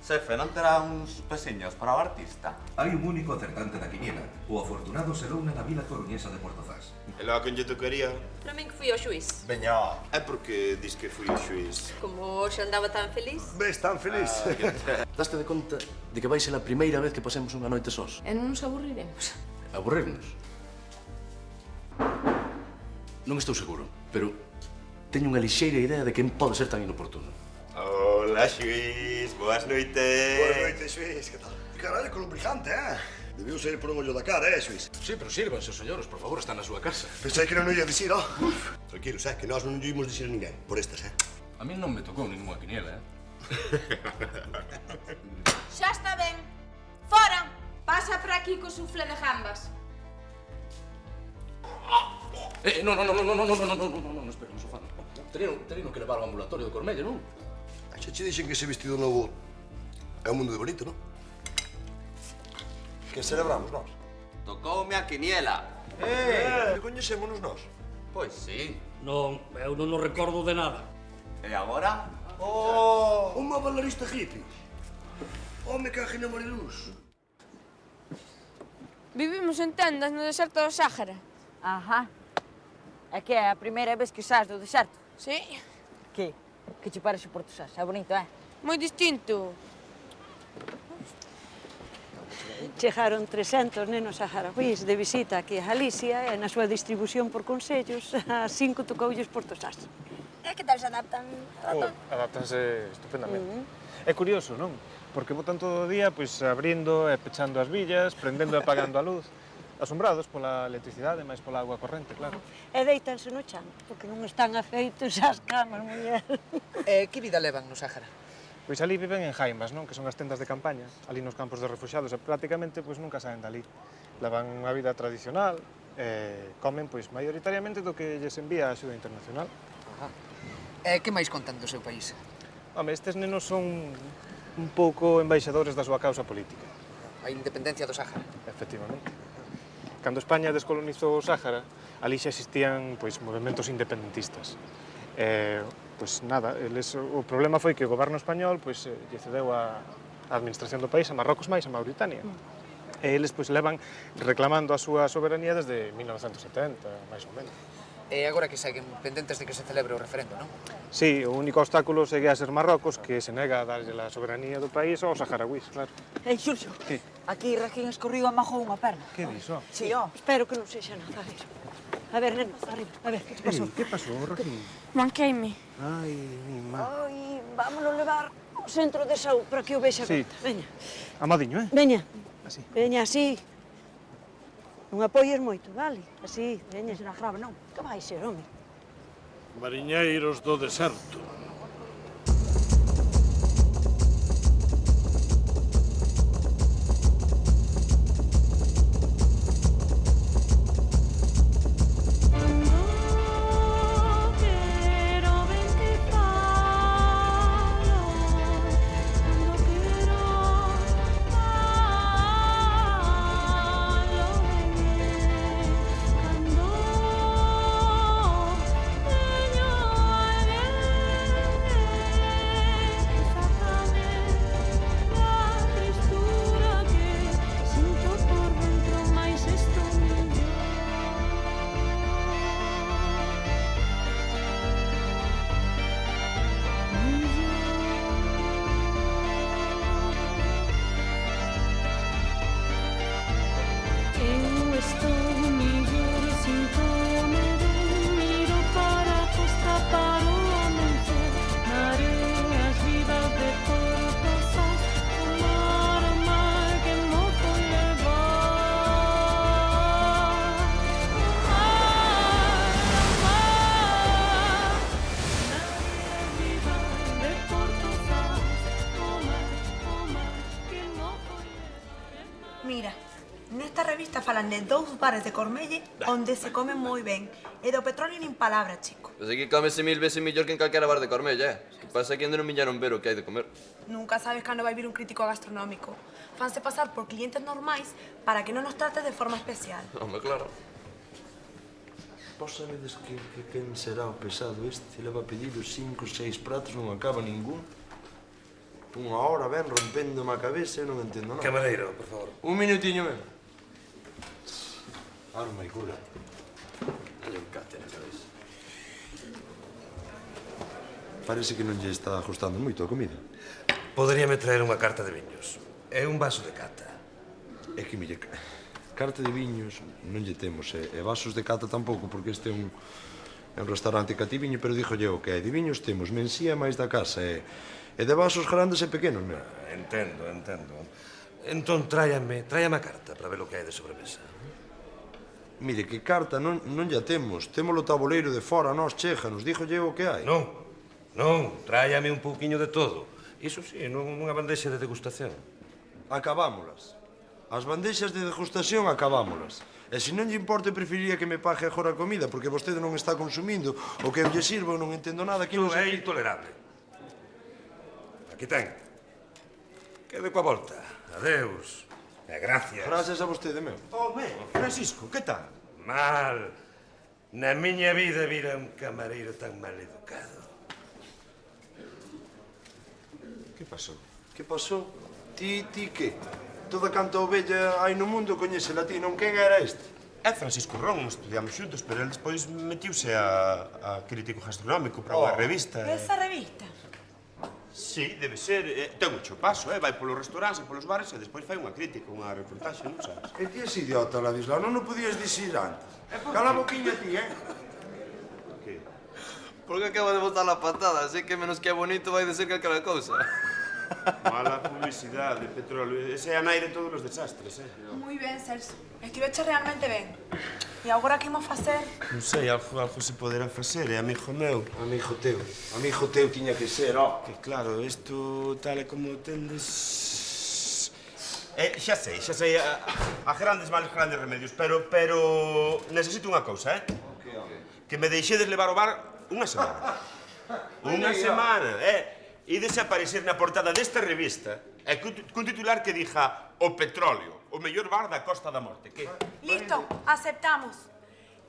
Xefe, non terá uns pesiños para o artista? Hai un único acertante da quiniela. O afortunado serou na vila coruñesa de Portozás. E logo quen lle tocaría? Para min que fui ao xuiz. Veña, é porque dis que fui o xuiz. Como xa andaba tan feliz. Ves tan feliz? Daste de conta de que vai ser a primeira vez que pasemos unha noite sós? E non nos aburriremos. Aburrirnos? Non estou seguro, pero teño unha lixeira idea de quen pode ser tan inoportuno. Hola, xuiz, boas noites. Boas noites, xuiz, que tal? Caralho, que lubricante, Debiu sair por un ollo da cara, xuiz? Sí, pero sírvanse, señores, por favor, están na súa casa. Pensei que non o ia dicir, Tranquilos, que nós non lle imos dicir a ninguén, por estas, A mí non me tocou ninguna quiniela, Xa está ben. Fora! Pasa por aquí co sufle de gambas. No, espera, no sofá, no. Terino que levar ao ambulatorio do Cormelle, non? Xa che dixen que ese vestido novo é un mundo de bonito, non? Que celebramos nós? Tocoume a quiniela. Coñecémonos nós? Pois sí. Non, eu non o recordo de nada. E agora? Unha bailarista hippie. Home, que ágina Mariluz. Vivimos en tendas no deserto do Sáhara. Ajá. É que é a primeira vez que saes do deserto. Sí, Que che parece Portozás? É bonito, moi distinto. Chegaron 300 nenos saharauís de visita aquí a Galicia e na súa distribución por consellos a 5 tocoulles Portozás. E que tal se adaptan? Adaptanse estupendamente. É curioso, non? Porque botan todo o día abrindo e pechando as billas, prendendo e apagando a luz. Asombrados pola electricidade, máis pola agua corrente, claro. E deitanse no chan, porque non están afeitos ás camas, muller. Que vida levan no Sáhara? Pois ali viven en jaimas, non? Que son as tendas de campaña, ali nos campos de refuxiados, e prácticamente nunca saen dali. Levan unha vida tradicional e comen maioritariamente do que lles envía a axuda internacional. E que máis contan do seu país? Home, estes nenos son un pouco embaixadores da súa causa política. A independencia do Sáhara? Efectivamente. Cando España descolonizou o Sáhara, ali xa existían movementos independentistas. O problema foi que o goberno español lle cedeu a administración do país a Marrocos máis a Mauritania. E eles levan reclamando a súa soberanía desde 1970, máis ou menos. E agora que seguen pendentes de que se celebre o referendo, non? Sí, o único obstáculo segue a ser Marrocos, que se nega a darlle a soberanía do país aos saharauís, claro. Xulxo, Que? Aquí Raquín Escorrido amajou unha perna. Que dixo? Sí, Espero que non sexa nada, a ver, neno, arriba, a ver, que te pasou? Que pasou, Raquín? Manqueime. Ai, mi má. Ai, vámonos levar ao centro de saúde para que o vexa. Sí. Veña, Amadiño, veña. Así. Veña, así. Non apoies moito, vale? Así, veña. será grave, non? Que vai ser, home? Mariñeiros do deserto. Mira, nesta revista falan de 2 bares de Cormelle onde se come moi ben. E do petróleo nin palabra, chico. Pois aquí comese 1000 veces millor que en calquera bar de Cormella, Que pasa que ainda non viñeron ver o que hai de comer. Nunca sabes cando vai vir un crítico gastronómico. Fanse pasar por clientes normais para que non nos trate de forma especial. Home, claro. Vos sabedes que quen será o pesado este? Leva pedido 5 ou 6 pratos, non acaba ningún. Unha hora ben rompéndome a cabeza e non entendo nada. Camareiro, por favor. Un minutiño ben. Arma e cura. Dale un cate na cabeza. Parece que non lle está ajustando moito a comida. Poderíame traer unha carta de viños. E un vaso de cata. É que, mire, carta de viños non lle temos, e vasos de cata tampouco, porque este é un restaurante cativiño, pero díxolle o que é de viños temos mensía máis da casa, e de vasos grandes e pequenos, meu. Entendo. Entón, tráiame a carta para ver o que hai de sobremesa. Mire, que carta non lla temos. Témolo tabuleiro de fora, nós cheja, nos díxolle o que hai. Non, tráiame un pouquiño de todo. Iso sí, nunha bandexa de degustación. Acabámolas. As bandexas de degustación acabámolas. E se non lle importa, preferiría que me pague agora a comida, porque vostede non está consumindo o que eu lle sirvo, eu non entendo nada. Isto é intolerable. Aquí ten. Quede coa volta. Adeus. E gracias. Gracias a vostede, meu. Home, Francisco, que tal? Mal. Na miña vida vira un camareiro tan mal educado. Que pasou? Que pasou? Ti que? Toda canta ovella hai no mundo coñécela ti, non? Quen era este? É Francisco Ron, estudiamos xuntos, pero el despois metiuse a crítico gastronómico para unha revista. Esa revista? Sí, debe ser. Ten mucho paso, vai polos restaurantes e polos bares e despois fai unha crítica, unha reportaxe, non sabes? E ti és idiota, Ladislao, non o podías dicir antes. Cala a boquiña ti, Que? Porque acabo de botar la patada, así que menos que é bonito vai dizer calquera cousa. Mala publicidade, petróleo. Ese é a nai de todos os desastres, Muy ben, Celso. Estiveche realmente ben. E agora que imos facer? Non sei, algo se poderá facer, é amigo meu. Amigo teu tiña que ser, ó. Que claro, isto tal e como tendes... Xa sei, a grandes males, grandes remedios, pero necesito unha cousa, Que me deixedes levar o bar unha semana. Unha semana, E desaparecer na portada desta revista cun titular que dija o petróleo, o mellor bar da Costa da Morte. Que? Listo, aceptamos.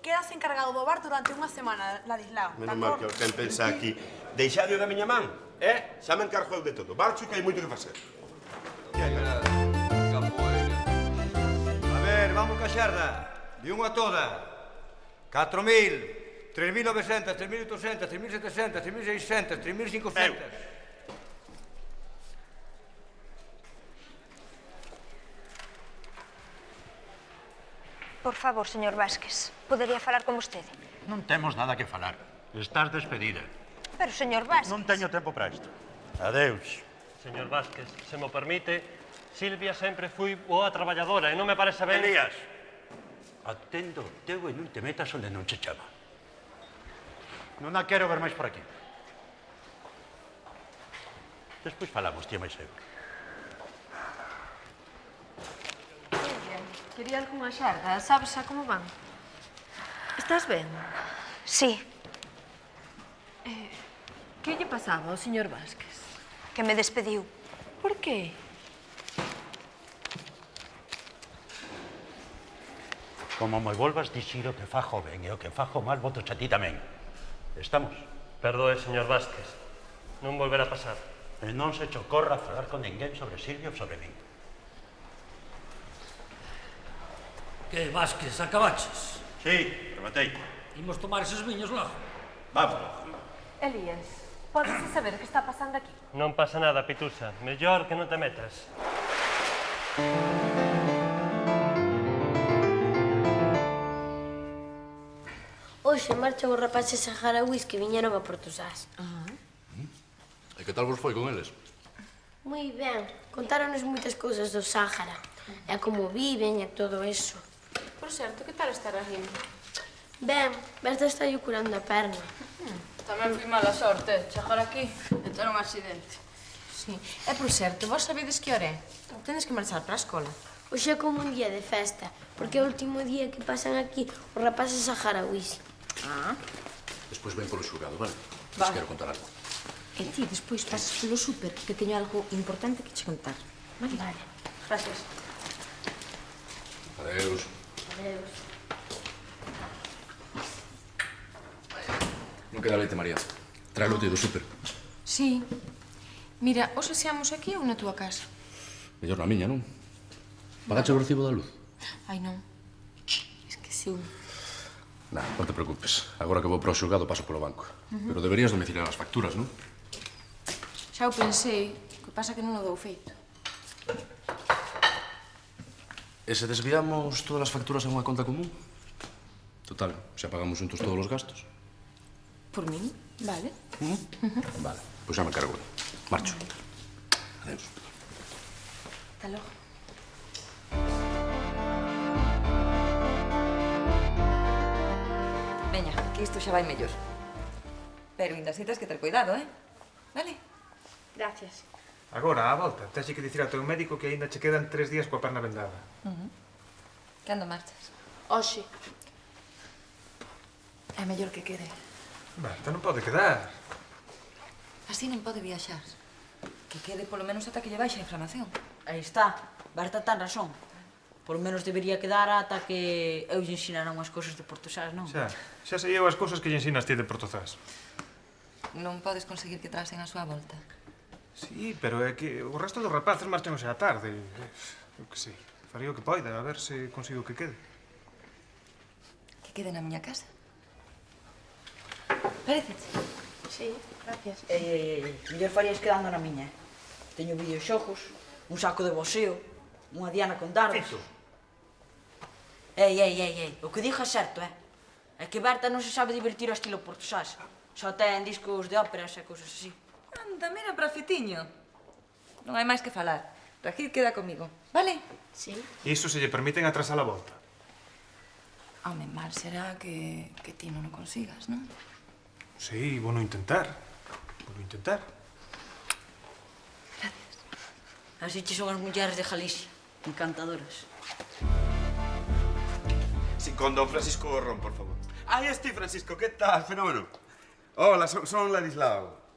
Quedas encargado do bar durante unha semana, Ladislao. Menos mal que alguén pensa aquí. Deixadio da miña man, xa me encargo eu de todo. Barcho que hai moito que facer. A ver, vamos ca xerda. De unha toda. 4.000, 3.900, 3.800, 3.700, 3.600, 3.500. Por favor, señor Vázquez, podería falar con vostede? Non temos nada que falar. Estás despedida. Pero, señor Vázquez... Non teño tempo para isto. Adeus. Señor Vázquez, se mo permite, Silvia sempre foi boa traballadora e non me parece ben... Elías, atendo o teu e non te metas onde non che chama. Non a quero ver máis por aquí. Despois falamos, tía máis eu. Quería algunha xarda, sabes a como van? Estás ben? Sí. Que lle pasaba ao señor Vázquez? Que me despediu. Por qué? Como me volvas dicir o que fajo ben e o que fajo mal, voto a ti tamén. Estamos? Perdoe, señor Vázquez. Non volverá a pasar. E non se che ocorra falar con ninguén sobre Silvia ou sobre min. Que, Vázquez, acabaches? Sí, rematei. Imos tomar eses viños logo. Vamos. Elías, podes saber o que está pasando aquí? Non pasa nada, Pitusa. Mellor que non te metas. Hoxe marchan os rapaces saharauis que viñeron a Portosás. E que tal vos foi con eles? Moi ben, contáronos moitas cousas do Sáhara. E como viven e todo eso. Por certo, que tal estar aquí? Ben, Berta está yo curando a perna. Tamén fui mala sorte, chegar aquí e ter un accidente. Sí, e por certo, vos sabedes que hora é? Tendes que marchar para a escola. Hoxe é como un día de festa, porque é o último día que pasan aquí os rapaces saharauis. Despois ven polo xulgado, vale? Vale. Quero contar algo. E ti despois pasas polo súper, que teño algo importante que che contar. Vale? Vale. Gracias. Adeus. Adeus. Non queda leite, María. Trae lote do súper. Sí. Mira, hoxe seamos aquí ou na túa casa? Mellor na miña, non? Pagache o recibo da luz? Ai, non. Esqueciu. Nah, non te preocupes. Agora que vou para o xulgado paso polo banco. Pero deberías domiciliar as facturas, non? Xa o pensei, o que pasa que non o dou feito. E se desviamos todas as facturas a unha conta común? Total, xa pagamos juntos todos os gastos. Por min, vale. Vale, pois xa me cargo. Marcho. Adeus. Hasta logo. Veña, que isto xa vai mellor. Pero ainda así tens que ter cuidado, Vale? Gracias. Agora, á volta, tens que dicir ao teu médico que aínda che quedan 3 días coa perna vendada. Cando marchas? Hoxe. É mellor que quede. Marta, non pode quedar. Así non pode viaxar. Que quede polo menos ata que lle baixe a inflamación. Aí está. Berta ten razón. Por lo menos debería quedar ata que eu lle ensinara unhas cousas de portugués, non? Xa sei eu as cousas que lle ensinas ti de portugués. Non podes conseguir que trasen a súa volta. Sí, pero é que o resto dos rapaces marchan hoxe á tarde. Eu que sei, faría o que poida, a ver se consigo que quede. Que quede na miña casa. Parécete? Sí, gracias. Mellor farías quedando na miña. Teño videoxogos, un saco de boxeo, unha diana con dardos. Fito. O que digo é certo, É que Berta non se sabe divertir ao estilo portugués. Só ten discos de óperas e cousas así. Anda, mira para Fitiño. Non hai máis que falar. Rajid queda comigo, vale? Sí. Iso se lle permiten atrasar a volta. Home, mal será que ti non o consigas, non? Sí, vou non intentar. Vou intentar. Así che son as mulleres de Galicia. Encantadoras. Sí, con don Francisco Gorrón, por favor. Aí estoy, Francisco, que tal? Fenómeno. Hola, son Ladislao.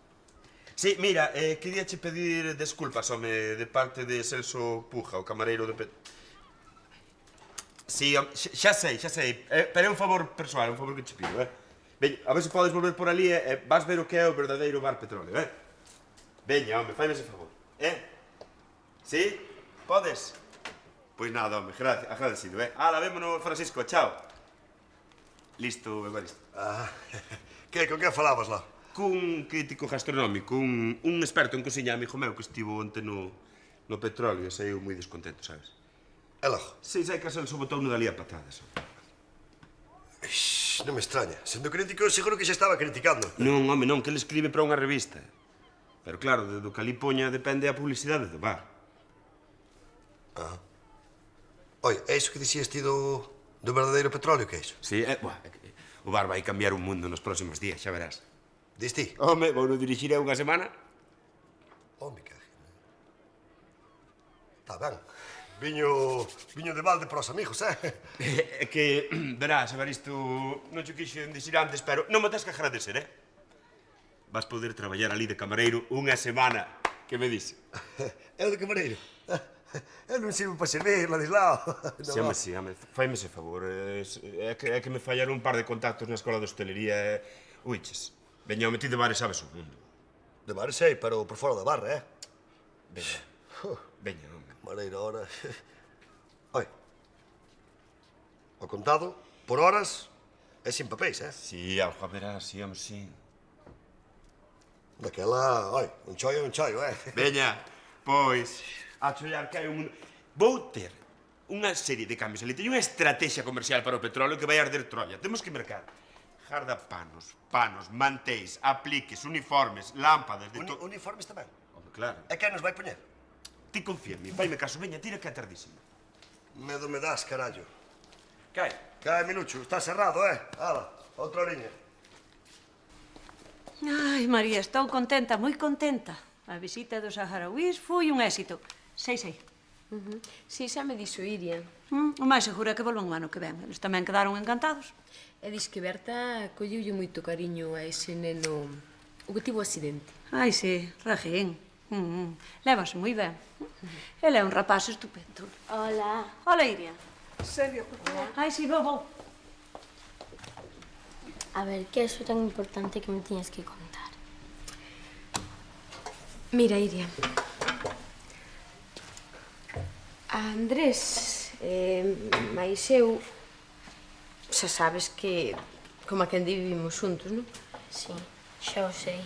Sí, mira, quería che pedir desculpas, home, de parte de Celso Puja, o camareiro de Sí, xa sei. Pero é un favor persoal, un favor que che pido, Veña, a ver se podes volver por ali e vas ver o que é o verdadeiro bar Petróleo, Veña, home, faime ese favor, Sí? Podes? Pois nada, home, agradecido, Ala, vémonos, Francisco, chao. Listo, Evaristo. Con que falabas lá? Cun crítico gastronómico, un experto en cociña, amigo meu, que estivo onte no Petróleo e saiu moi descontento, sabes? E logo? Sí, sei que a Celso botou no dali a patadas. Non me extraña. Sendo crítico, seguro que xa estaba criticando. Non, home, non, que ele escribe para unha revista. Pero claro, do que ali poña depende a publicidade do bar. Oi, é iso que dixías ti do verdadeiro petróleo, que é iso? Sí, o bar vai cambiar o mundo nos próximos días, xa verás. Dis ti? Home, vou non dirixir unha semana. Home, cajeme. Tá ben. Viño de balde para os amigos, É que, verás, Evaristo, non che quixo dicir antes, pero non me tens que agradecer, Vas poder traballar ali de camareiro unha semana, que me dis? Eu de camareiro? Eu non sirvo para servir, Ladislao. Sí, home, faime ese favor. É que me fallaron un par de contactos na escola de hostelería. Uiches, veña, o metido de bares sabes o mundo. De bares sei, pero por fora da barra, Veña, home. Camareiro, ahora... Oi. O contado, por horas, é sin papéis, Sí, algo a verás, sí, home, sí. Daquela, oi, un choio, Veña, pois, a chollar que hai un mundo... Vou ter unha serie de cambios ali. Teño unha estrategia comercial para o petróleo que vai arder Troia. Temos que mercar jardapanos, panos, mantéis, apliques, uniformes, lámpadas... Uniformes tamén? Home, claro. E quen nos vai poñer? Ti confía en mí, faime caso, veña, tira que é tardísimo. Medo me das, carallo. Cae. Cae, Minucho, está cerrado, Ala, outra oriña. Ai, María, estou contenta, moi contenta. A visita dos saharauís foi un éxito. Sei. Sí, xa me dixo Iria. O máis seguro é que volvan o ano que ven. Eles tamén quedaron encantados. E dis que Berta colliulle moito cariño a ese neno o que tivo accidente. Ai, sí, Regín. Lévase moi ben. Ele é un rapaz estupendo. Hola. Hola, Iria. Celia, por favor. Ai, sí, vou. A ver, que é eso tan importante que me tiñas que contar? Mira, Iria. A Andrés, mais eu, xa sabes que, como a quen vivimos xuntos, non? Sí, xa o sei.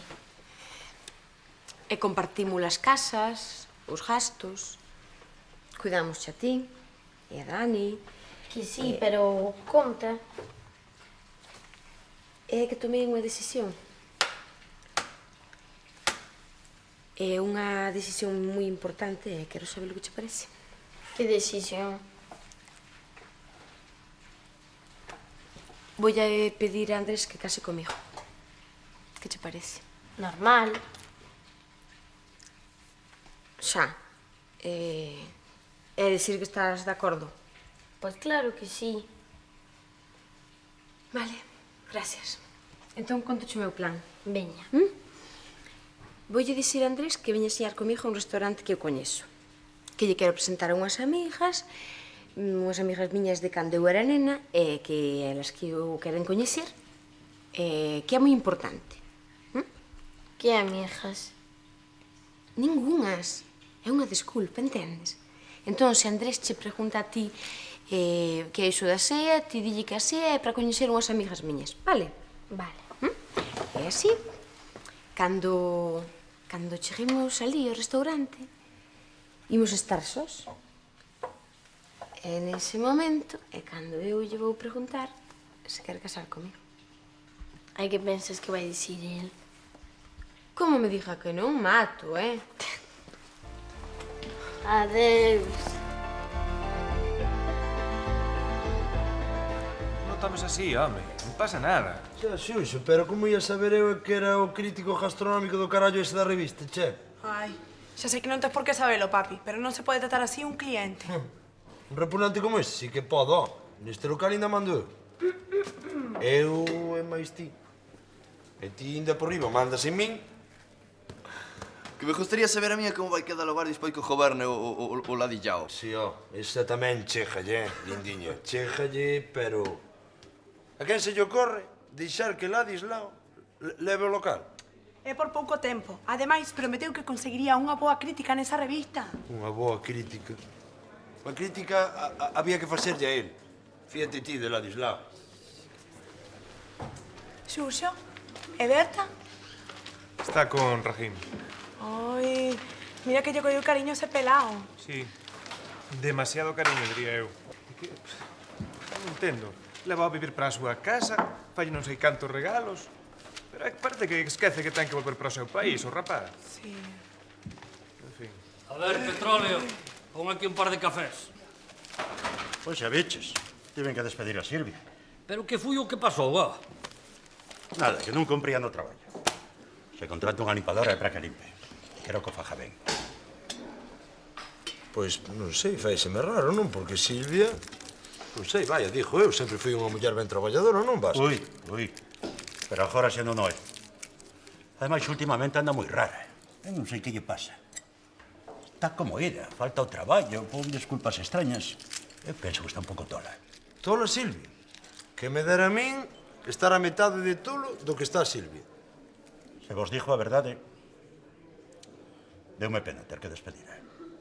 E compartimos as casas, os gastos, cuidamos a ti e a Dani. Que sí, pero conta. É que tomei unha decisión. É unha decisión moi importante e quero saber o que che parece. Que decisión? Vou a pedir a Andrés que case comigo. Que che parece? Normal. Xa. É dicir que estás de acordo? Pois claro que sí. Vale, gracias. Entón, contoche o meu plan. Veña. Voulle dicir a Andrés que veña enseñar comigo a un restaurante que eu coñezo. Que lle quero presentar a unhas amigas miñas de cando eu era nena, e que elas que eu queren coñecer, que é moi importante. Que amigas? Ningunhas. É unha desculpa, entendes? Entón, se Andrés che pregunta a ti que é iso da SEA, ti dille que a SEA é para coñecer unhas amigas miñas, vale? Vale. E así, cando cheguemos ali ao restaurante, imos estar sós. E nese momento é cando eu lle vou preguntar se quer casar comigo. Ai, que pensas que vai dicir el? Como me diga que non, mato, Adeus. Non tomes así, home. Non pasa nada. Xa, Xunxo, pero como ia saber eu que era o crítico gastronómico do carallo ese da revista, che? Ai, xa sei que non tes por que sabelo, papi, pero non se pode tratar así un cliente. Un repugnante como ese, sí que podo. Neste local ainda mando eu. Eu e máis ti. E ti ainda por riba mandas en min. Que me gustaría saber a mí como vai quedar o bar despois que o goberne o ladillao. Si, esa tamén chéjalle, lindiña. Chéjalle, pero... A quen se lle ocorre deixar que Ladislao leve o local? É por pouco tempo. Ademais, prometeu que conseguiría unha boa crítica nesa revista. Unha boa crítica. A crítica había que facerlle a él. Fíjate ti de Ladislao. Xurxo? E Berta? Está con Rajim. Ai, mira que lle colleu cariño ese pelao. Sí. Demasiado cariño, diría eu. Non entendo. Leva a vivir para a súa casa, falle non sei cantos regalos. Pero parece que esquece que ten que volver para o seu país, o rapaz. Sí. En fin. A ver, Petróleo, pon aquí un par de cafés. Pois xa viches. Tiven que despedir a Silvia. Pero que foi o que pasou, Nada, que non cumpría no traballo. Se contrata unha limpadora é para que limpe. Quero que o faja ben. Pois, non sei, faiseme raro, non? Porque Silvia... Non sei, vaya, dixo eu, sempre fui unha muller ben traballadora, non vas? Ui. Pero agora xa non o é. Ademais, últimamente anda moi rara. Eu non sei que lle pasa. Está como ida, falta o traballo, pon desculpas extrañas. Eu penso que está un pouco tola. Tola, Silvia? Que me dera a min estar a metade de tolo do que está Silvia. Se vos dixo a verdade, deume pena ter que despedir.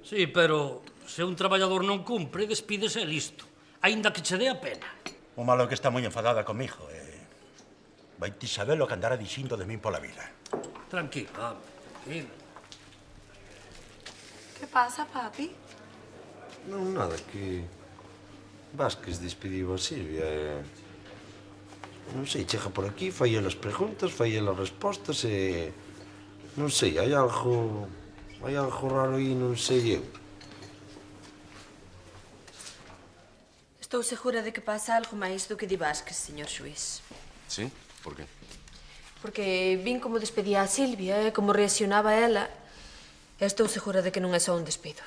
Sí, pero se un traballador non cumpre, despídese e listo. Aínda que che dé a pena. O malo é que está moi enfadada comigo. Vai ti saber o que andara dicindo de min pola vida. Tranquila, tranquila. Que pasa, papi? Non, nada, que... Vázquez despediu a Silvia e... Non sei, chega por aquí, fai as preguntas, fai as respostas e... Non sei, hai algo raro aí, non sei eu. Estou segura de que pasa algo máis do que di Vázquez, señor xuiz. Sí? Por qué? Porque vin como despedía a Silvia e como reaccionaba ela. E estou segura de que non é só un despido.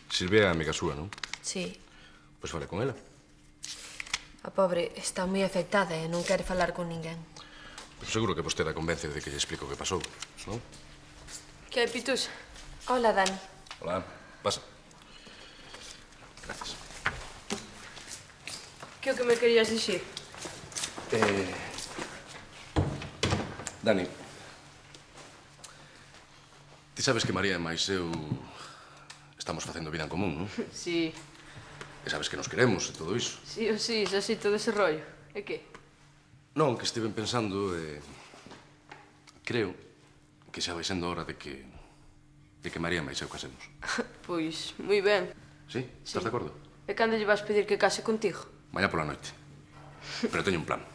Silvia é amiga súa, non? Sí. Pois fale con ela. A pobre está moi afectada e non quere falar con ninguén. Pois seguro que vostede a convence de que lle explico o que pasou, non? Que hai, Pitus? Hola, Dani. Hola, pasa. Gracias. Que é o que me querías dicir? Dani, Ti sabes que María e máis eu estamos facendo vida en común, non? Sí, E sabes que nos queremos e todo iso. sí o sí, xa sei todo ese rollo. E que? Non, que estive pensando e... creo que xa vai sendo hora de que María e máis eu casemos. Pois, moi ben. Sí? Estás de acordo? E cando lle vas pedir que case contigo? Mañá pola noite. Pero teño un plan.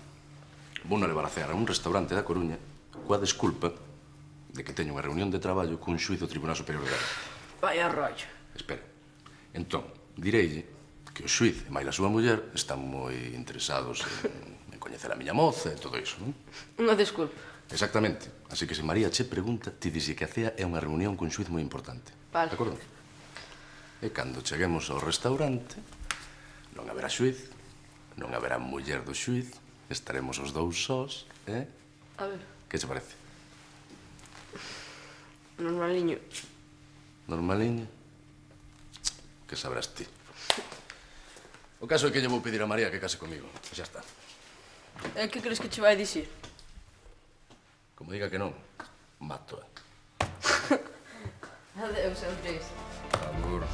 Vou na levar a cear a un restaurante da Coruña coa desculpa de que teño unha reunión de traballo cun xuiz do Tribunal Superior de Galicia. Vaya rollo. Espera. Entón, direille que o xuiz e máis a súa muller están moi interesados en coñecer a miña moza e todo iso, non? Unha desculpa. Exactamente. Así que se María che pregunta, ti dixi que a cea é unha reunión cun xuiz moi importante. Vale. De acordo? E cando cheguemos ao restaurante, non haberá xuiz, non haberá muller do xuiz, estaremos os dous sós, eh? A ver. Que che parece? Normaliño. Normaliño? Que sabrás ti. O caso é que lle vou pedir a María que case comigo. E xa está. E que crees que che vai dicir? Como diga que non, mato. Adeus, Andrés. Agur.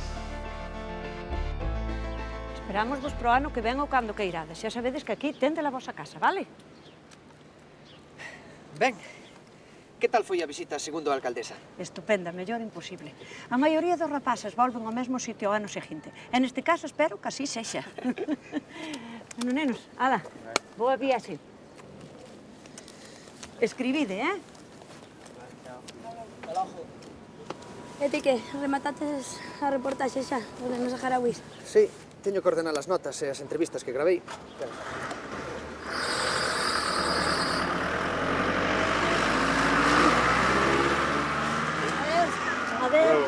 Esperamos vos pro ano que ven ou cando queirades. Xa sabedes que aquí tende a vosa casa, vale? Ben, que tal foi a visita segundo a alcaldesa? Estupenda, mellor imposible. A maioría dos rapaces volven ao mesmo sitio ao ano seguinte. E neste caso espero que así sexa. Bueno, nenos, ala, boa viaxe. Escribide, eh? E ti que, rematates a reportaxe xa, os nenos saharauis? Sí, teño que ordenar as notas e as entrevistas que gravei. Adeu.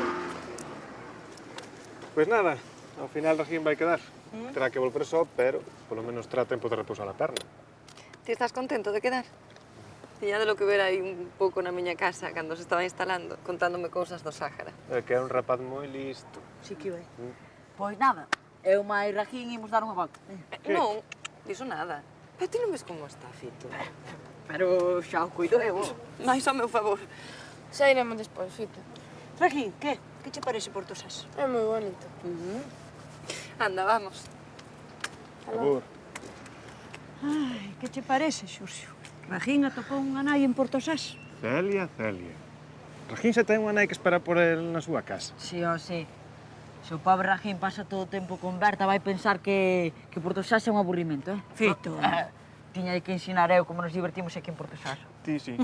Pois nada, ao final Rajín vai quedar. Terá que volver só, pero polo menos terá tempo de repousar a perna. Ti estás contento de quedar? Tiña de lo que ver aí un pouco na miña casa cando se estaba instalando, contándome cousas do Sáhara. É que é un rapaz moi listo. Sí que é. Pois nada, eu máis Rajín imos dar unha volta. Non, diso nada. Pero ti non ves como está, Fito? Pero xa o cuido eu. Mais ao meu favor. Xa iremos despois, Fito. Rajín, que? Que che parece Portosás? É moi bonito. Anda, vamos. Agur. Ai, que che parece, Xurxo? Rajín atopou unha nai en Portosás. Celia. Rajín xa ten unha nai que espera por el na súa casa. Sí, o sí. Se o pobre Rajín pasa todo o tempo con Berta, vai pensar que Portosás é un aburrimento, eh? Fito. Tiña que ensinar eu como nos divertimos aquí en Portosás. Ti, sí.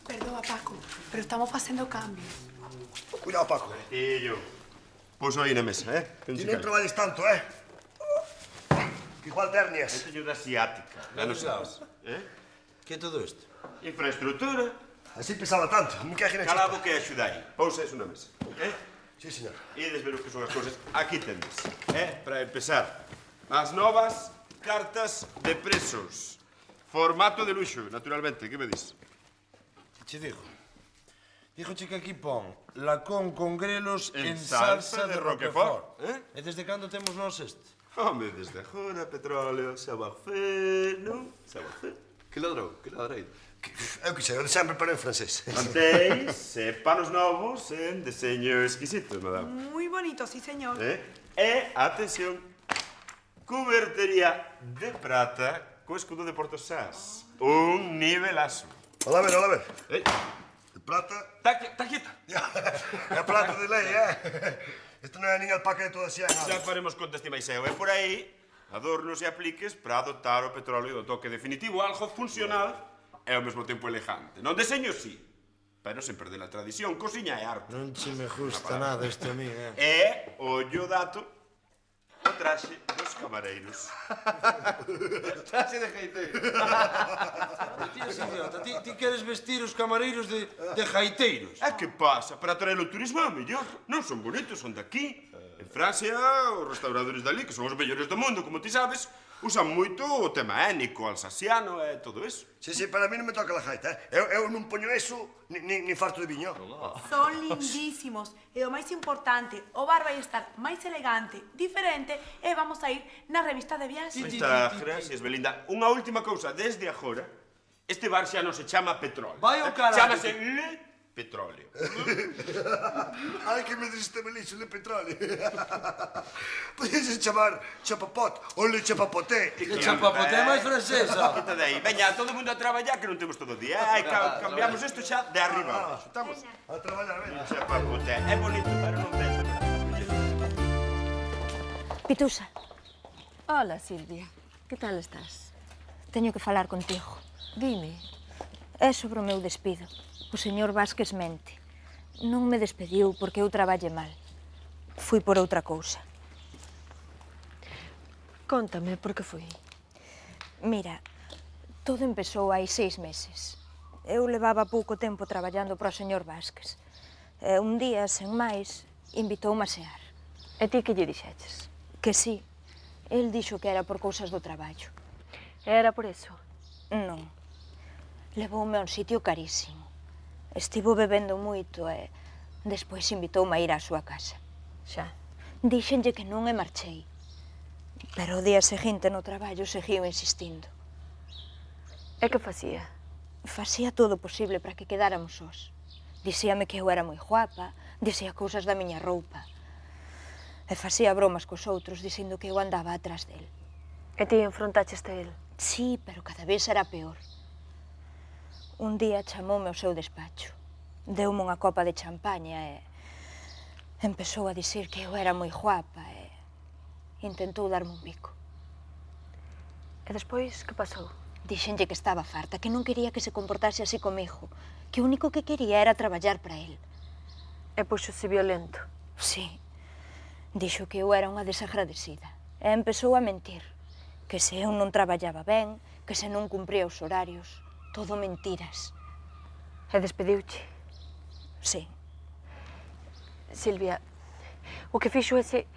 Perdoa, Paco, pero estamos facendo cambios. Cuidado, Paco. Tillo. Pouso aí na mesa, eh? Ti non traballes tanto, eh? Que igual ternias. Eu teño da asiática. Ya non sabes. Que é todo isto? Infraestructura. Así pesaba tanto. Me cae na Cala a boca e axudai. Pousa eso na mesa. Sí, señor. Ides ver o que son as cousas. Aquí tendes. Para empezar, as novas cartas de presos. Formato de luxo, naturalmente. Que me dis? Que che digo? Díjoche que aquí pon lacón con grelos En en salsa de Roquefort. Roquefort. E desde cando temos nós este? Home, desde agora, petróleo, savoir-faire, non? Savoir-faire. Que ladrou? Que ladrei? Eu que sei, eu de sempre, pero en francés. Mantéis panos novos en deseño exquisito, madame. Muy bonito, sí, señor. E, atención, cubertería de prata co escudo de Portosás. Un nivelazo. Hola, a ver. De plata... Está quieta. É plata de lei, Isto non é nin alpaca de toda a nada. Xa faremos contas ti máis eu. E por aí, adornos e apliques para adoptar o petróleo do toque definitivo, algo funcional e ao mesmo tempo elegante. Non deseño, sí, pero sen perder a tradición. Cociña e arte. Non che me gusta nada isto a mí, E, ollo dato, o traxe dos camareiros. Traxe de gaiteiro. Ti eres idiota, ti queres vestir os camareiros de gaiteiros. E que pasa? Para traer o turismo é o mellor. Non son bonitos, son de aquí. En Francia, os restauradores dali, que son os mellores do mundo, como ti sabes, usan moito o tema étnico, alsaciano e todo eso. Sí, para mí non me toca la gaita, Eu non poño eso ni farto de viño. Son lindísimos. E o máis importante, o bar vai estar máis elegante, diferente, e vamos a ir na revista de viaxe. Moitas gracias, Belinda. Unha última cousa, desde agora, este bar xa non se chama Petróleo. Vai ao caralho. Chámase Le Petróleo. Ai, que me diste belixo de petróleo. Podíase chamar Chapapot ou Le Chapapoté. Que chapapote é máis francesa. Quita de aí. Veña, todo o mundo a traballar, que non temos todo o día. Ai, cambiamos isto xa de arriba abaixo. Estamos? A traballar, veña. Chapapoté. É bonito, pero non vendo. Pitusa, Hola, Silvia. Que tal estás? teño que falar contigo. Dime. É sobre o meu despido. O señor Vázquez mente. Non me despediu porque eu traballe mal. Fui por outra cousa. Contame, por que foi? Mira, todo empezou hai 6 meses. Eu levaba pouco tempo traballando para o señor Vázquez. E un día, sen máis, invitoume a sear. E ti que lle dixeches? Que sí. El dixo que era por cousas do traballo. Era por eso? Non. Levoume a un sitio carísimo. Estivo bebendo moito e despois invitoume a ir á súa casa. Xa. Díxenlle que non e marchei. Pero o día seguinte no traballo seguiu insistindo. E que facía? Facía todo o posible para que quedáramos sós. Dicíame que eu era moi guapa, dicía cousas da miña roupa. E facía bromas cos outros dicindo que eu andaba atrás del. E ti enfrontaches a el? Sí, pero cada vez era peor. Un día chamoume ao seu despacho. Deume unha copa de champaña e empezou a dicir que eu era moi guapa e intentou darme un bico. E despois, que pasou? Dixenlle que estaba farta, que non quería que se comportase así comigo, que o único que quería era traballar para el. E puxose violento? Sí. Dixo que eu era unha desagradecida. E empezou a mentir. Que se eu non traballaba ben, que se non cumpría os horarios. Todo mentiras. E despediuche? Sí. Silvia, o que fixo ese...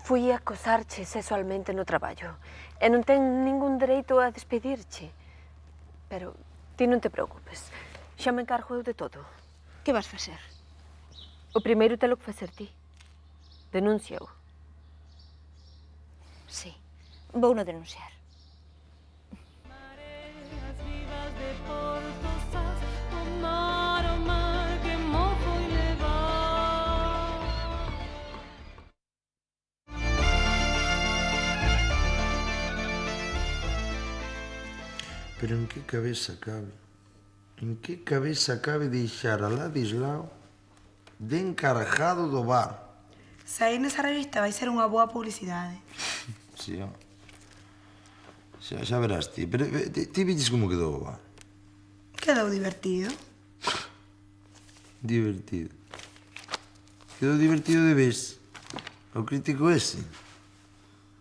Fui a acosarche sexualmente no traballo. E non ten ningún dereito a despedirche. Pero ti non te preocupes. Xa me encargo eu de todo. Que vas facer? O primeiro telo que facer ti. Denúnciao. Sí, vou no denunciar. Pero en que cabeza cabe? En que cabeza cabe deixar a Ladislao de encargado do bar? Sair nesa revista vai ser unha boa publicidade. Sí, ó. Xa verás ti. Pero ti vides como quedou o bar? Quedou divertido. Divertido. Quedou divertido de vez. O crítico ese.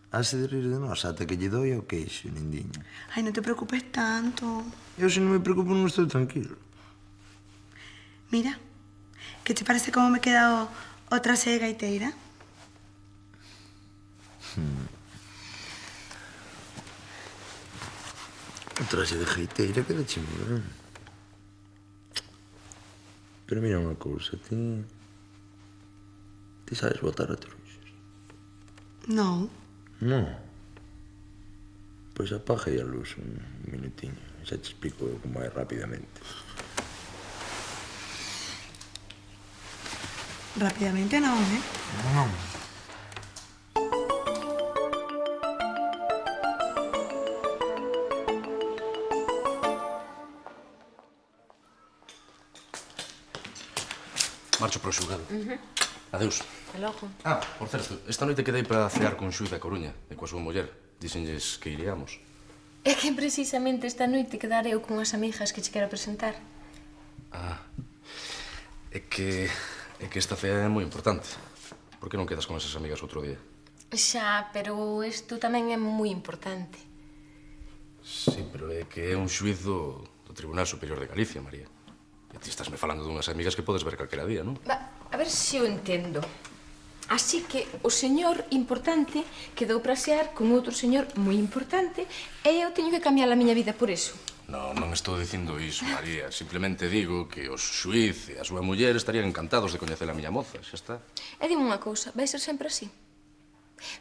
Hase de rir de nós ata que lle doi ao queixo, nindiño. Ai, non te preocupes tanto. Eu se non me preocupo non estou tranquilo. Mira, que te parece como me queda o trase de gaiteira? O traxe de gaiteira quedache moi ben. Pero mira unha cousa, ti sabes botar a truxos? Non. Non. Pois apaga aí a luz un minutiño. Xa te explico eu como é rapidamente. Rapidamente non, eh? Non. Marcho pro xulgado. Adeus. E logo? Por certo, esta noite quedei para cear con xuiz da Coruña e coa súa muller. Díxenlles que iríamos. É que precisamente esta noite quedarei eu con as amigas que che quero presentar. É que esta cea é moi importante. Por que non quedas con esas amigas outro día? Xa, pero isto tamén é moi importante. Sí, pero é que é un xuiz do Tribunal Superior de Galicia, María. E ti estásme falando dunhas amigas que podes ver calquera día, non? A ver se eu entendo. Así que o señor importante quedou para xear con outro señor moi importante e eu teño que cambiar a miña vida por eso. No, non estou dicindo iso, María. Simplemente digo que os xuiz e a súa muller estarían encantados de coñecer a miña moza, xa está. E dime unha cousa, vai ser sempre así?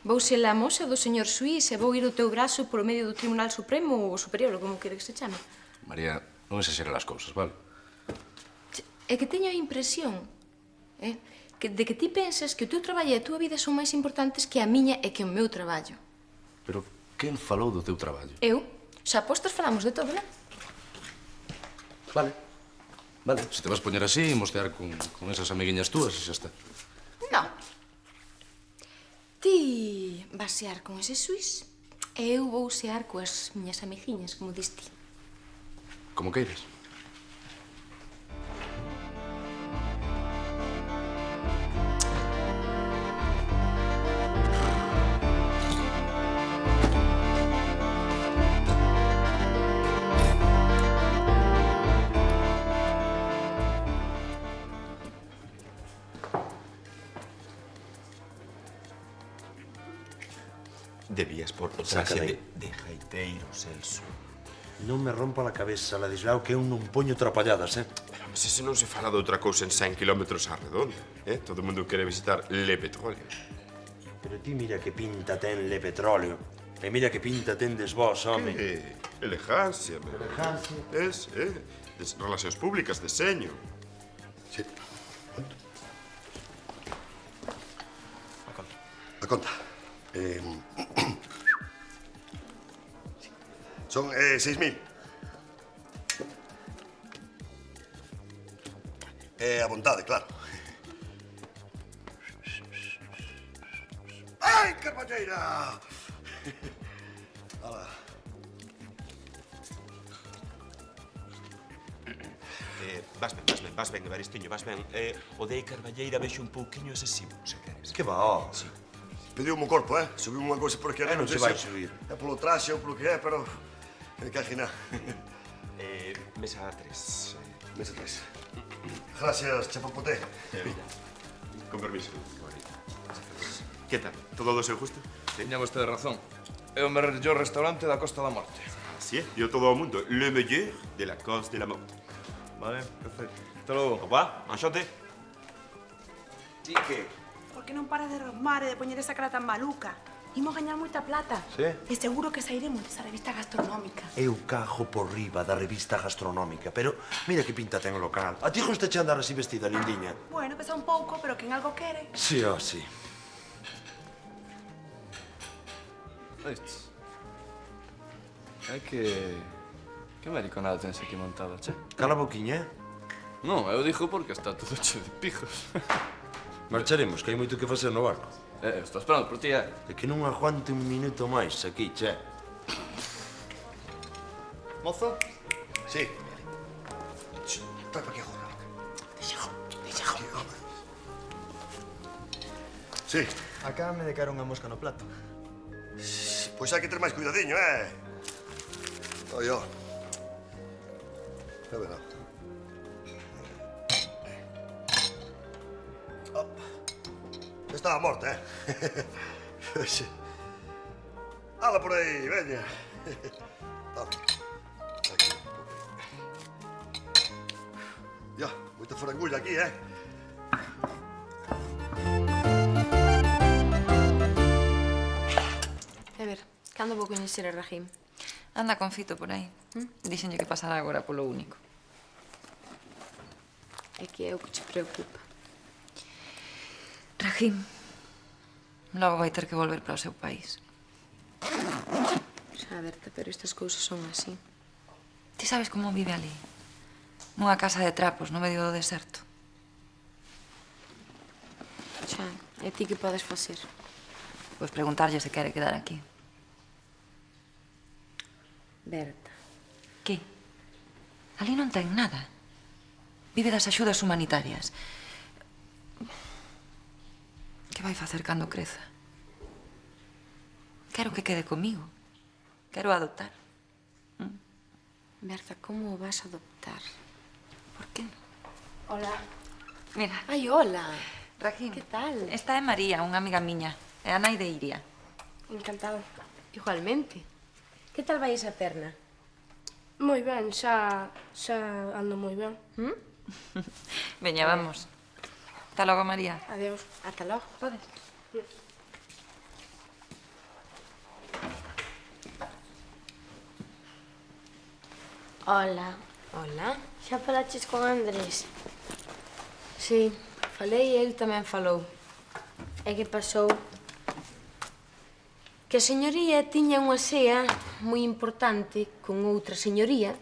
Vou ser a moza do señor Suís e vou ir o teu brazo por medio do Tribunal Supremo ou Superior, ou como quere que se chame. María, non exaxera as cousas, vale? É que teño a impresión de que ti pensas que o teu traballo e a túa vida son máis importantes que a miña e que o meu traballo. Pero quen falou do teu traballo? Eu? Xa postos falamos de todo, non? Vale. Vale, se te vas poñer así, mostear con esas amiguiñas túas e xa está. Non. Ti vas xear con ese Suís e eu vou xear coas miñas amiguiñas, como diste. Como queiras. Debías por Saca traxe de- de gaiteiro, Celso. Non me rompa la cabeza, Ladislao, que eu non poño trapalladas, Pero se non se fala de outra cousa en 100 kilómetros á redonda, Todo o mundo quere visitar Le Petróleo. Pero ti mira que pinta ten Le Petróleo. E mira que pinta tendes vos, home. Elegancia, Elegancia. Relacións públicas, deseño. Sí. A conta. Son 6.000. A vontade, claro. Ai, Carballeira! Ala. Vas ben, Evaristiño, vas ben. O de Carballeira vexo un pouquiño excesivo, se queres. Que va, sí. Pediu o meu corpo, Subiu unha cousa por aquí arriba. non se vai subir. É polo traxe ou polo que é, pero... Me caje nada. Mesa 3. Mesa 3. Gracias, chapapote. Con permiso. Que tal? Todo do seu gusto? Tiña vostede razón. É o mellor restaurante da Costa da Morte. Así é, e o todo o mundo. Le meilleur de la Costa de la Morte. Vale, perfecto. Hasta logo. Opa, manxote. Ti que? Por que non para de rosmar e de poñer esa cara tan maluca? Imos gañar moita plata. Sí? E seguro que sairemos desa revista gastronómica. Eu cajo por riba da revista gastronómica, pero mira que pinta ten o local. A ti gusta che andar así vestida, lindiña? Bueno, pesa un pouco, pero quen algo quere. Sí, sí. Oistes? É que... Que mariconada tens aquí montada, che? Cala a boquiña, Non, eu dixo porque está todo cheo de pijos. Marcharemos, que hai moito que facer no barco. Estou esperando por ti, É que non aguante un minuto máis aquí, che. Mozo? Sí. Trae para aquí agora. Deixa. Sí. Acábame de caer unha mosca no plato. Pois hai que ter máis cuidadiño, Oi, ó. A ver, ó. Estaba morta, Ala por aí, veña. Ya, moita farangulla aquí, A ver, cando vou coñecer a Rahim? Anda con Fito por aí. Díxenlle que pasará agora polo único. É que é o que te preocupa. Rahim logo vai ter que volver para o seu país. Xa, Berta, pero estas cousas son así. Ti sabes como vive ali? Nunha casa de trapos no medio do deserto. Xa, e ti que podes facer? Pois preguntarlle se quere quedar aquí. Berta. Que? Ali non ten nada. Vive das axudas humanitarias. Que vai facer cando creza? Quero que quede comigo. Quero adoptar. Berta, como o vas a adoptar? Por que? Hola. Mira. Ai, hola. Rajín. Que tal? Esta é María, unha amiga miña. É a nai de Iria. Encantado. Igualmente. Que tal vai esa perna? Moi ben, xa ando moi ben. Veña, vamos. Ata logo, María. Adeus. Ata logo. Podes. Hola. Hola. Xa falaches con Andrés? Sí, falei e el tamén falou. E que pasou? Que a señoría tiña unha sea moi importante con outra señoría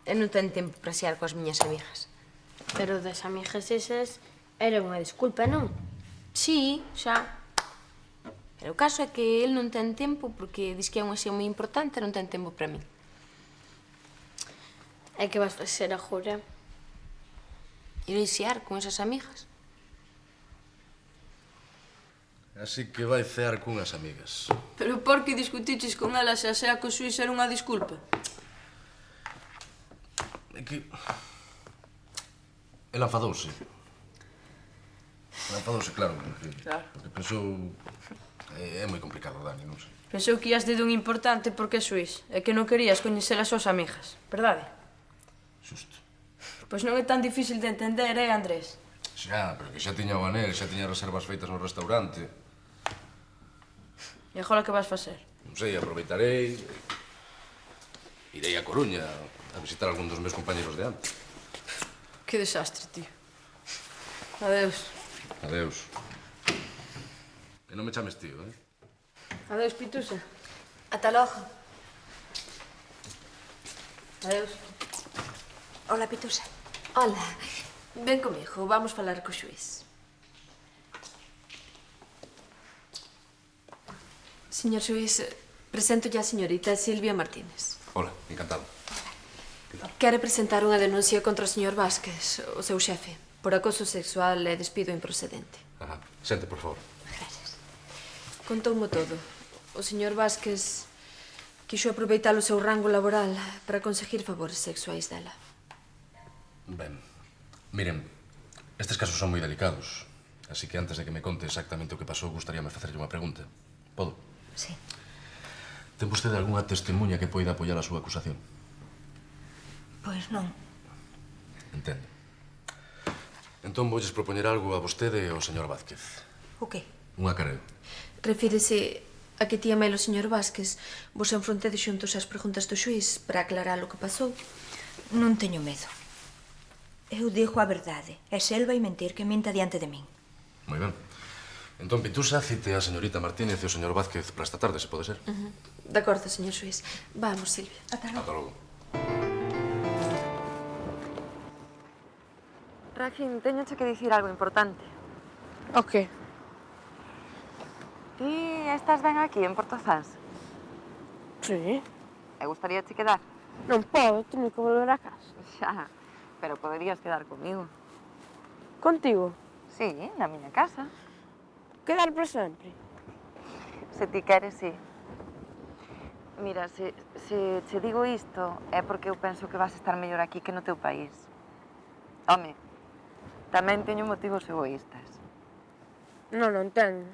e non ten tempo para xear coas miñas amigas. Pero das amigas esas era unha desculpa, non? Sí, xa. Pero o caso é que el non ten tempo porque dis que é unha sea moi importante e non ten tempo para min. E que vas facer agora? Irei xear con esas amigas. Así que vai cear cunhas amigas. Pero por que discutiches con ela se a sea co xuiz era unha disculpa? É que... Ela enfadouse. Claro. Porque pensou... É moi complicado, Dani, non sei. Pensou que ias de dun importante porque é xuiz e que non querías coñecer as súas amigas, verdade? Xusto. Pois non é tan difícil de entender, Andrés? Xa, pero que xa tiña o anel, xa tiña reservas feitas no restaurante. E agora que vas facer? Non sei, aproveitarei... Irei a Coruña a visitar algún dos meus compañeros de antes. Que desastre, tío. Adeus. Adeus. Que non me chames tío, eh? Adeus, Pitusa. Ata logo. Adeus. Hola, Pitusa. Hola. Ven comigo, vamos falar co xuiz. Señor xuiz, presento ya a señorita Silvia Martínez. Hola, encantado. Quere presentar unha denuncia contra o señor Vázquez, o seu xefe, por acoso sexual e despido improcedente. Ajá. Sente, por favor. Contoumo todo. O señor Vázquez quixo aproveitar o seu rango laboral para conseguir favores sexuais dela. Ben, miren, estes casos son moi delicados, así que antes de que me conte exactamente o que pasou, gustaríame facerlle unha pregunta. Podo? Sí. Ten vostede algunha testemunha que poida apoiar a súa acusación? Pois non. Entendo. Entón voulles propoñer algo a vostede e ao señor Vázquez. O que? Un acareo. Refírese a que tía Mel o señor Vázquez vos enfrontedes xuntos ás preguntas do xuiz para aclarar o que pasou. Non teño medo. Eu digo a verdade. E se el vai mentir, que minta diante de min. Moi ben. Entón, Pitusa, cite a señorita Martínez e o señor Vázquez para esta tarde, se pode ser. De acordo, señor xuiz. Vamos, Silvia. Ata logo. Ata logo. Rajín, teñoche que dicir algo importante. O que? Ti estás ben aquí, en Portozás? Sí. E gustaríache quedar? Non podo, teño que volver a casa. Xa, pero poderías quedar comigo. Contigo? Sí, na miña casa. Quedar para sempre? Se ti queres, sí. Mira, se che digo isto é porque eu penso que vas estar mellor aquí que no teu país. Home, tamén teño motivos egoístas. Non entendo.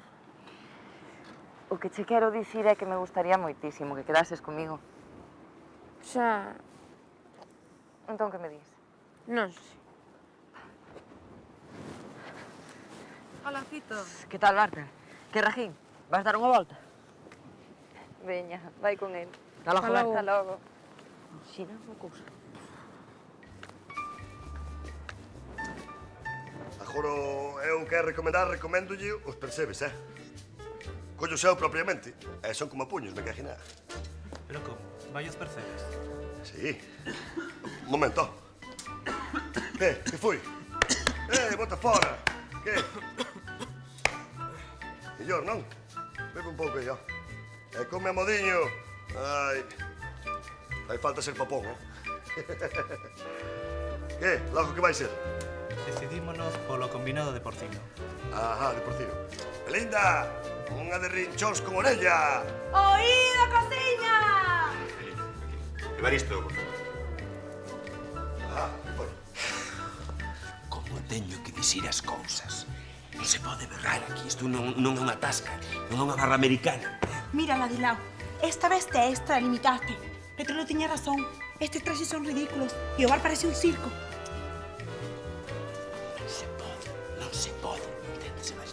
O que che quero dicir é que me gustaría moitísimo que quedases comigo. Xa... Entón, que me dis? Non sei. Hola, Fito. Que tal, Marta? Que Rajín? Vas dar unha volta? Veña, vai con el. Ata logo. Ata logo. Xina unha cousa. Agora, eu que recomendolle os percebes, Collo seu propiamente, e son como puños, me caje nada. Pero como? Vai os percebes? Sí. Un momento. Que foi? Bota fora. Que? Mellor, non? Bebe un pouco aí, E come a modiño. Ai. Fai falta ser papón, Que? Logo que vai ser? Decidímonos polo combinado de porcino. Ajá, de porcino. Belinda, unha de rinchóns con orella. Oído, cociña! Evaristo. Ah, bueno. Como teño que dicir as cousas. Non se pode berrar aquí. Isto non é unha tasca, non é unha barra americana. Mira, Ladilao, esta vez te extralimitaste. Petróleo tiña razón. Estes traxes son ridículos e o bar parece un circo. Non se pode, enténdese máis.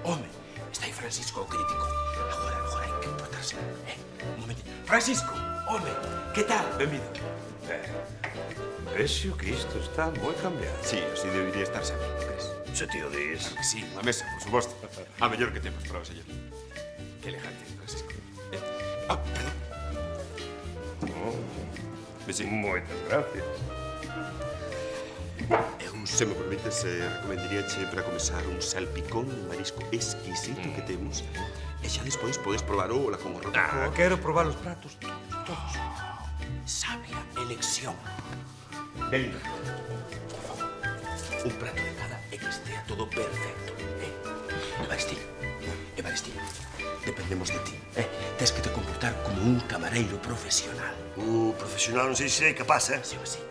Home, está aí Francisco, o crítico. Agora hai que portarse. Un momento. Francisco, home, que tal? Benvido. Vexo que isto está moi cambiado. Sí, así debería estar sempre, crees? Se ti o dis. Claro que sí, a mesa, por suposto. A mellor que temos para o señor. Que elegante, Francisco. Perdón. Moitas gracias. Eu, se me permites, recomendaríache para comezar un salpicón de marisco exquisito que temos. E xa despois podes probar o con o rococo. Quero probar os pratos todos. Sabia elección. Venga. Un prato de cada e que estea todo perfecto. Evaristín, dependemos de ti. Tens que te comportar como un camareiro profesional. Profesional non sei se é capaz, Sí, sí.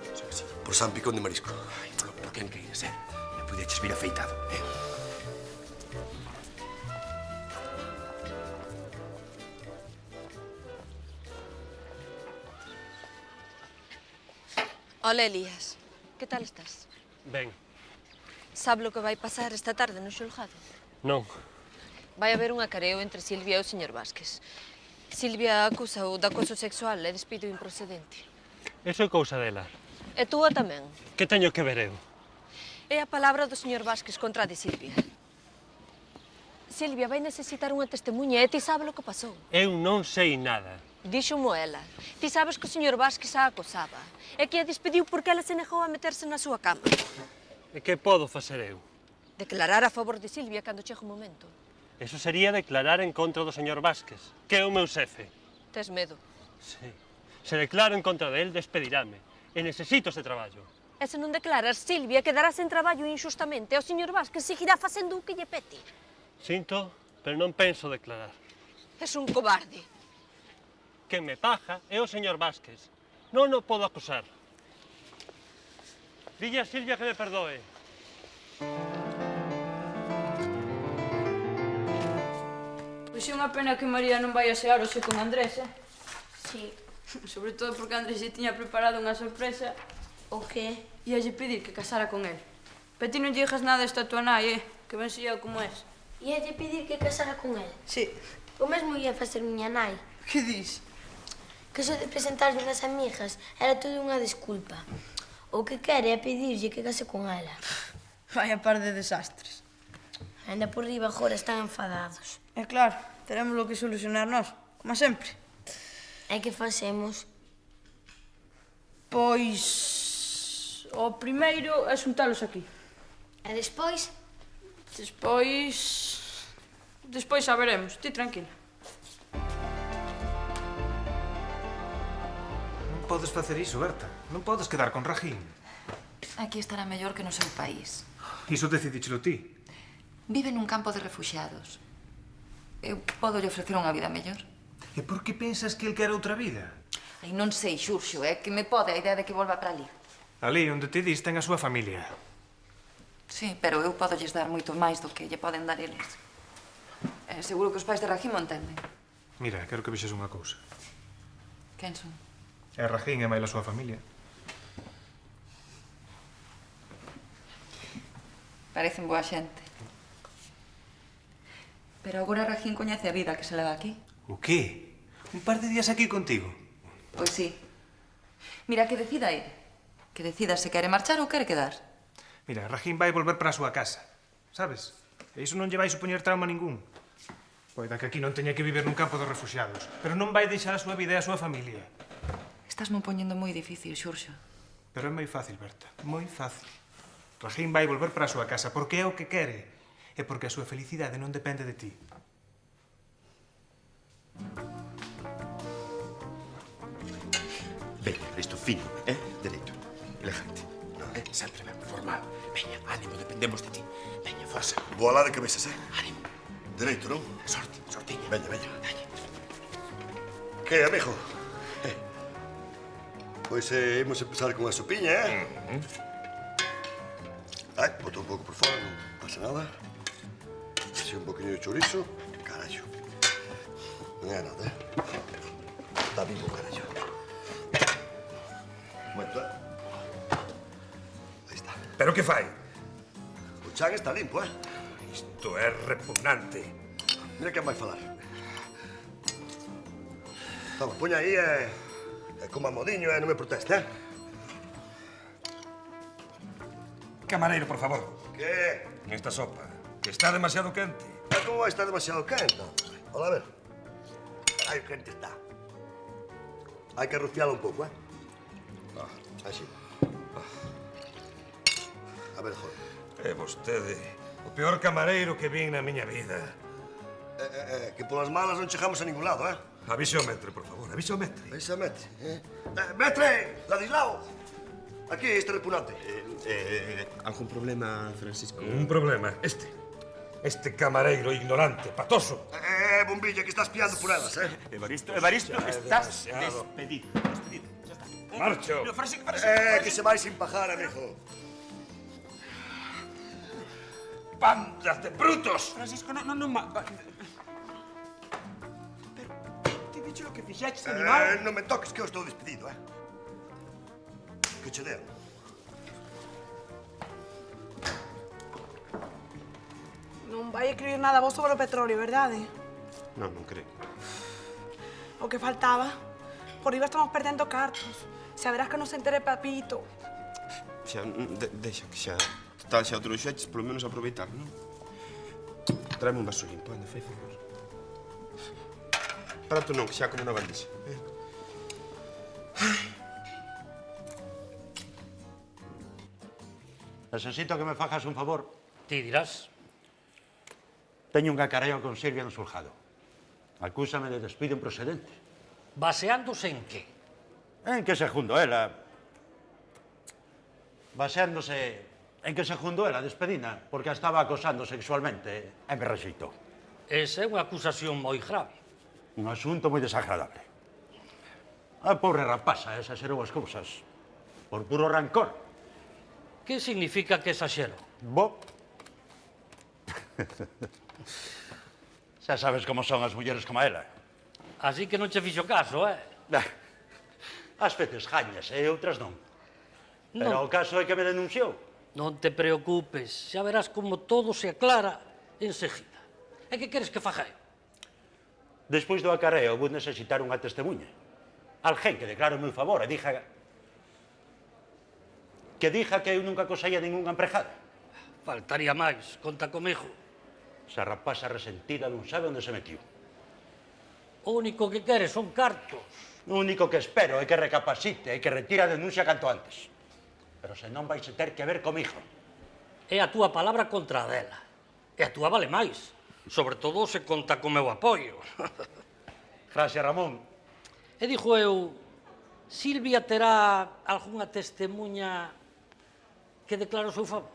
Por San Picón de marisco. Ai, por quen queires, Me pudeches vir afeitado, Hola, Elías. Que tal estás? Ben, Sabe lo que vai pasar esta tarde no xulgado? non. Vai haber un acareo entre Silvia e o señor Vázquez. Silvia acusa-o de acoso sexual e despido improcedente. Eso é cousa dela. E túa tamén. Que teño que ver eu? É a palabra do señor Vázquez contra a de Silvia. Silvia vai necesitar unha testemunha e ti sabe lo que pasou. Eu non sei nada. Díxomo ela. Ti sabes que o señor Vázquez a acosaba e que a despediu porque ela se negou a meterse na súa cama. E que podo facer eu? Declarar a favor de Silvia cando chegue o momento. Eso sería declarar en contra do señor Vázquez, que é o meu xefe. Tes medo. Sí. Se declaro en contra del, despedirame. E necesito ese traballo. E se non declaras, Silvia quedará sen traballo injustamente e o señor Vázquez seguirá facendo o que lle pete. Sinto, pero non penso declarar. Es un cobarde. Quen me paga é o señor Vázquez. Non o podo acusar. Dille a Silvia que me perdoe. Pois é unha pena que María non vai a sear hoxe con Andrés, Sí. Sobre todo porque Andrés lle tiña preparado unha sorpresa. O qué? Ialle pedir que casara con él. Pero ti non lle digas nada esta tua nai, que ben sei eu como és. Ialle pedir que casara con el? Sí. O mesmo ia facer miña nai. Que dis? Que eso de presentarlle das amigas era todo unha desculpa. O que quere é pedirlle que case con ela. Vaya par de desastres. Ainda por riba agora están enfadados. É claro, teremos lo que solucionar nós, como sempre. E que facemos? Pois... o primeiro é xuntalos aquí. E despois? Despois xa veremos, ti tranquila. Non podes facer iso, Berta. Non podes quedar con Rajín. Aquí estará mellor que no seu país. Iso decidíchelo ti. Vive nun campo de refuxiados. Eu podo lle ofrecer unha vida mellor. E por que pensas que el quer outra vida? Ai, non sei, Xurxo, é que me pode a idea de que volva para ali. Ali, onde te dis, ten a súa familia. Sí, pero eu podo lles dar moito máis do que lle poden dar eles. Seguro que os pais de Rajín o entenden. Mira, quero que vexes unha cousa. Quen son? É Rajín e máis a súa familia. Parecen boa xente. Pero agora Rajín coñece a vida que se leva aquí. O qué? Un par de días aquí contigo? Pois sí. Mira, que decida ele. Que decida se quere marchar ou quere quedar. Mira, Rajín vai volver para a súa casa, sabes? E iso non lle vai supoñer trauma ningún. Poida que aquí non teña que viver nun campo de refuxiados, pero non vai deixar a súa vida e a súa familia. Estás mo poñendo moi difícil, Xurxo. Pero é moi fácil, Berta, moi fácil. Rajín vai volver para a súa casa porque é o que quere. E porque a súa felicidade non depende de ti. Ben, isto fino, dereito, elegante. Sempre ben formal. Veña, ánimo, dependemos de ti. Veña, forza. Boa lá de cabezas, Ánimo. Dereito, non? Sortiña. Veña. Que, amigo? Pois imos empezar con a sopiña, Ai, boto un pouco por fora, non pasa nada. Así un poquinho de chorizo. Carallo. Non é nada, Está vivo, carallo. Momento, Aí está. Pero que fai? O chan está limpo, Isto é repugnante. Mira quen vai falar. Toma, poña aí e coma modiño e non me proteste, Camareiro, por favor. Que? Esta sopa, que está demasiado quente. Como vai estar demasiado quente? Olha, a ver. Ai, quente está. Hai que rocialo un pouco, Así. A ver, joder. É vostede o peor camareiro que vin na miña vida. Que polas malas non chegamos a ningún lado, Avise o metre, por favor, avise o metre. Avise o metre, Metre! Ladislao! Aquí, este repugnante. Algún problema, Francisco? Un problema, Este camareiro ignorante, patoso. Bombilla, que estás piando por elas, Evaristo, estás despedido. Ya está. Marcho. No, Francisco. Que se vai sin pajar, amigo. ¡Bandas de brutos! Francisco, no. Pero, te he dicho lo que fixaches, animal. Non me toques, que eu estou despedido, Que che deo. Non vai escribir nada vos sobre o petróleo, verdade? Non creo. O que faltaba. Por iba estamos perdendo cartos. Xa verás que non se entere Papito. Xa, deixa que xa... Total, xa o trouxeches, polo menos aproveitar, non? Traeme un vaso limpo, anda, fai favor. Prato non, que xa como na bandexa. Necesito que me fajas un favor. Ti dirás. Teño un cacareo con Silvia no xulgado. Acúsame de despido improcedente. Baseándose en que? En que se jundo ela. Baseándose en que se jundo ela despedina porque a estaba acosando sexualmente e me rexeitou. Esa é unha acusación moi grave. Un asunto moi desagradable. A pobre rapaza exagerou as cousas por puro rancor. Que significa que exaxero? Bo. Xa sabes como son as mulleres como ela. Así que non che fixo caso, Ás veces gañas e outras non. Pero o caso é que me denunciou. Non te preocupes, xa verás como todo se aclara enseguida. E que queres que faga eu? Despois do acarreo vou necesitar unha testemunha. Alguén que declare o meu favor e dixa... que eu nunca acosaía ningunha emprejada. Faltaría máis, conta comigo. Esa rapaza resentida non sabe onde se metió. O único que quere son cartos. O único que espero é que recapacite e que retire a denuncia canto antes. Pero se non vais a ter que ver comigo. É a túa palabra contra a dela. E a túa vale máis. Sobre todo se conta co meu apoio. Gracias, Ramón. E dixo eu, Silvia terá algunha testemunha que declare o seu favor?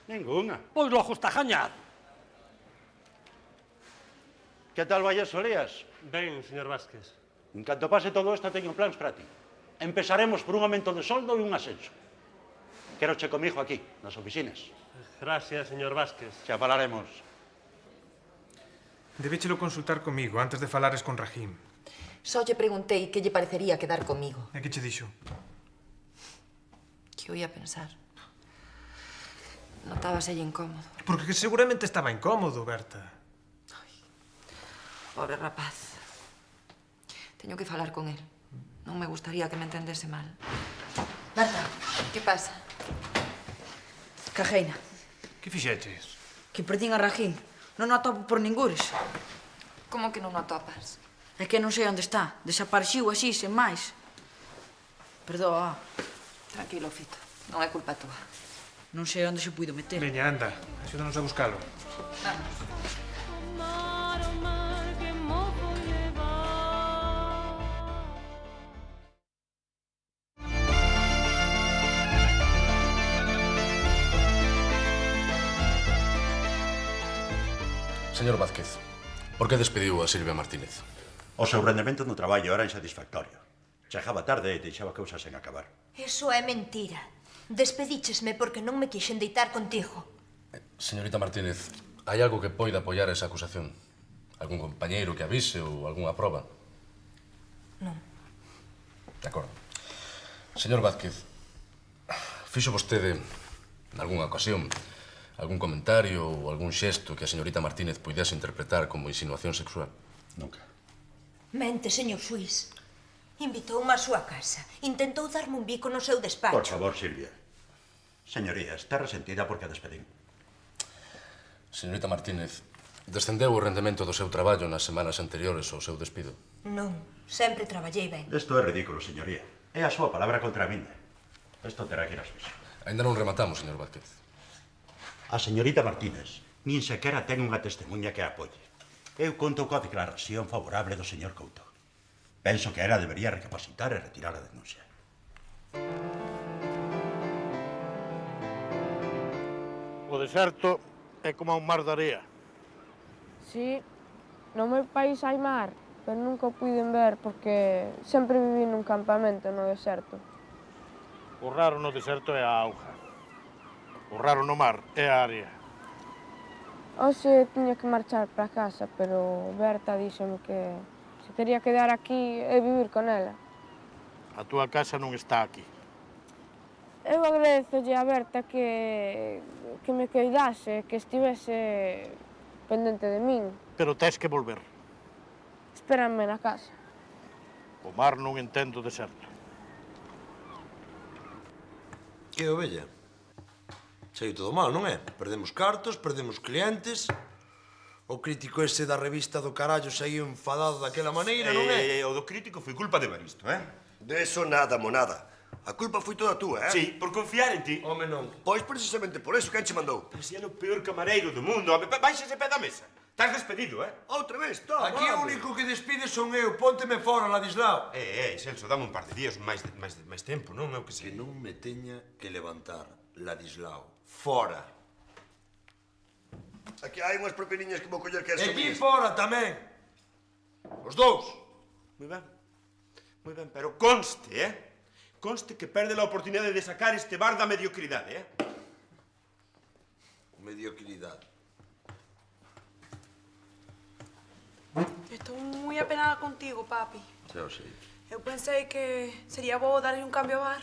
Ninguna. Pois logo está gañado. Que tal vai eso, Elías? Ben, señor Vázquez. En canto pase todo isto, teño plans para ti. Empezaremos por un aumento de soldo e un ascenso. Quéroche comigo aquí, nas oficinas. Gracias, señor Vázquez. Xa falaremos. Debéchelo consultar comigo antes de falares con Rajim. Só lle preguntei que lle parecería quedar comigo. E que che dixo? Que eu ia pensar. Notábaselle incómodo. Porque seguramente estaba incómodo, Berta. Pobre rapaz. Teño que falar con él. Non me gustaría que me entendese mal. Berta, que pasa? Cajeina, Que fixeches? que perdín a Rajín. Non o atopo por ningures. Como que non o atopas? É que non sei onde está. Desapareciu así, sen máis. Perdoa. Tranquilo, Fito. Non é culpa túa. Non sei onde se puido meter. Veña, anda. Axúdanos a buscalo. Señor Vázquez, por que despediu a Silvia Martínez? O seu rendemento no traballo era insatisfactorio. Chegaba tarde e deixaba cousas sen acabar. Eso é mentira. Despedíchesme porque non me quixen deitar contigo. Señorita Martínez, Hai algo que poida apoiar esa acusación? Algún compañeiro que avise ou algunha proba? Non. De acordo. Señor Vázquez, fixo vostede, nalgúnha ocasión, algún comentario ou algún xesto que a señorita Martínez puidese interpretar como insinuación sexual? Nunca. Mente, señor xuiz. Invitoume á súa casa. Intentou darme un bico no seu despacho. Por favor, Silvia. Señoría, está resentida porque a despedín. Señorita Martínez, descendeu o rendemento do seu traballo nas semanas anteriores ao seu despido? Non, sempre traballei ben. Isto é ridículo, señoría. É a súa palabra contra a miña. Isto terá que ir a xuizo. Ainda non rematamos, señor Vázquez. A señorita Martínez nin sequera ten unha testemunha que a apoie. Eu conto coa declaración favorable do señor Couto. Penso que ela debería recapacitar e retirar a denuncia. O deserto é como un mar de area. Sí, no meu país hai mar, pero nunca o puiden ver porque sempre viví nun campamento no deserto. O raro no deserto é a auga. O raro no mar é a area. Hoxe tiña que marchar para casa, pero Berta díxeme que se quería quedar aquí e vivir con ela. A túa casa non está aquí. Eu agradezolle a Berta que me cuidase, que estivese pendente de min. Pero tes que volver. Espérame na casa. O mar non entendo o deserto. Que ovella? Saiu todo mal, non é? Perdemos cartos, perdemos clientes. O crítico ese da revista do carallo saiu enfadado daquela maneira, non é? O do crítico foi culpa de Evaristo, eh? De eso nada, monada. A culpa foi toda túa, eh? Sí, por confiar en ti. Home, non. Pois precisamente por eso, quen che mandou? Pero si é o peor camareiro do mundo. Baixa ese pé da mesa. Estás despedido, eh? Outra vez, toma. Aquí o único que despide son eu. Pónteme fora, Ladislao. Celso, dame un par de días, máis tempo, non? Eu que sei. Que non me teña que levantar, Ladislao. Fora. Aquí hai unhas propiniñas que vou coller que E ti fora tamén. Os dous. Moi ben, pero conste, eh? Conste que perde a oportunidade de sacar este bar da mediocridade, eh? Mediocridade. Estou moi apenada contigo, papi. Xa o sei. Eu pensei que sería bo darlle un cambio ao bar.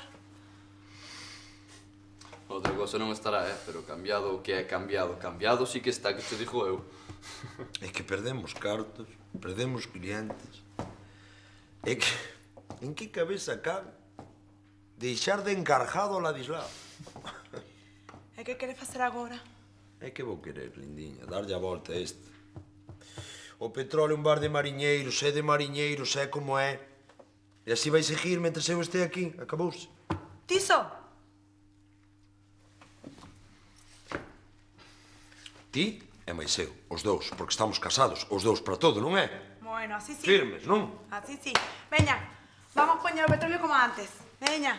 Outra cosa non estará, pero cambiado o que é cambiado. Cambiado sí que está, que te digo eu. É que perdemos cartos, perdemos clientes. É que... En que cabeza cabe deixar de encargado a Ladislao? E que quere facer agora? É que vou querer, lindiña, darlle a volta a este. O petróleo é un bar de mariñeiros, é de mariñeiros, é como é. E así vai seguir mentre eu este aquí, acabouse. Tiso! Ti e máis eu, os dous, porque estamos casados, os dous para todo, non é? Bueno, así sí. Firmes, non? Así sí. Veña, vamos poñer o petróleo como antes. Veña,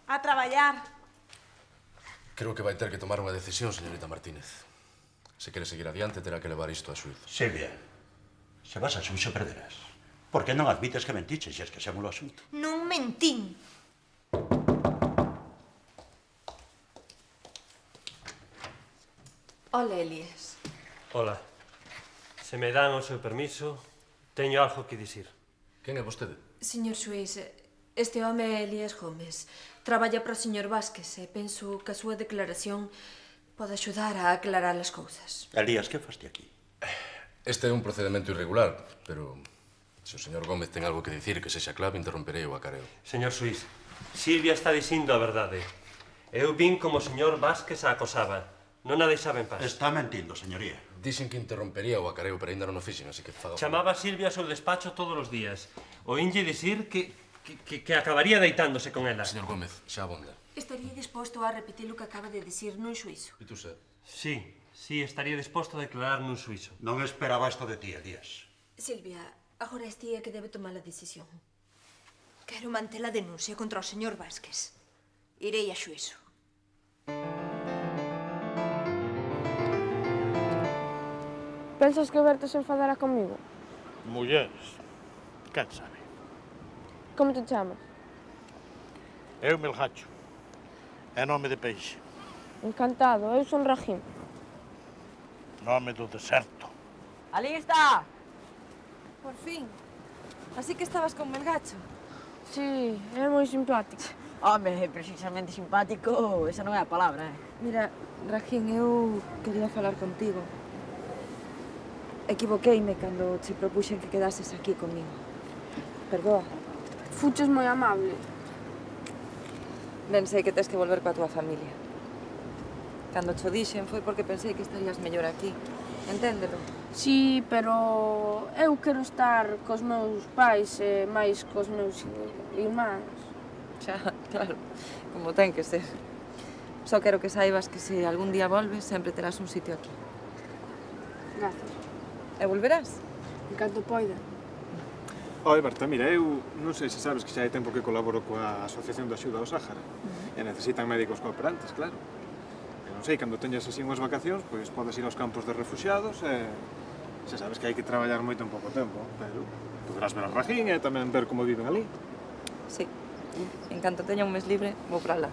a traballar. Creo que vai ter que tomar unha decisión, señorita Martínez. Se quere seguir adiante, terá que levar isto a xuízo. Silvia, se vas a xuízo perderás. Por que non admites que mentiches e esquecemos o asunto? Non mentín. Hola, Elías. Hola. Se me dan o seu permiso, teño algo que dicir. Quen é vostede? Señor xuiz, este home é Elías Gómez. Traballa para o señor Vázquez e penso que a súa declaración pode axudar a aclarar as cousas. Elías, que faste aquí? Este é un procedimento irregular, pero se o señor Gómez ten algo que dicir que sexa clave, interromperei o acareo. Señor xuiz, Silvia está dicindo a verdade. Eu vin como o señor Vázquez a acosaba. Non a deixaba en paz. Está mentindo, señoría. Dixen que interrompería o acareo, pero ainda non o fixen, así que faga... Chamaba a Silvia ao seu despacho todos os días. Oínlle dicir que acabaría deitándose con ela. Señor Gómez, xa abonda. Estaría disposto a repetir o que acaba de dicir nun xuizo. E tú, Sir? Sí, estaría disposto a declarar nun suizo. Non esperaba isto de ti, Elías. Silvia, agora é ti que debe tomar a decisión. Quero manter a denuncia contra o señor Vázquez. Irei a xuízo. Pensas que Berta se enfadará comigo? Mulleres, quen sabe? Como te chamas? Eu Melgacho. É nome de peixe. Encantado, eu son Rajim. nome do deserto. Ali está! Por fin. Así que estabas con Melgacho. Sí, é moi simpático. Home, precisamente simpático, esa non é a palabra, Mira, Rajín, eu quería falar contigo. Equivoqueime cando te propuxen que quedases aquí comigo. Perdoa. Fuches moi amable. Ben sei que tes que volver coa tua familia. Cando cho dixen foi porque pensei que estarías mellor aquí. Enténdelo. Sí, pero eu quero estar cos meus pais e máis cos meus irmáns. Xa, claro, como ten que ser. Só quero que saibas que se algún día volves, sempre terás un sitio aquí. Gracias. E volverás? En canto poida. Oi, Berta, mira, eu non sei se sabes que xa hai tempo que colaboro coa Asociación de Axuda ao Sáhara. E necesitan médicos cooperantes, claro. E non sei, cando teñas así unhas vacacións, pois podes ir aos campos de refuxiados e... Xa sabes que hai que traballar moito en pouco tempo, pero poderás ver a Rajín e tamén ver como viven ali. Sí. En canto teña un mes libre, vou para lá.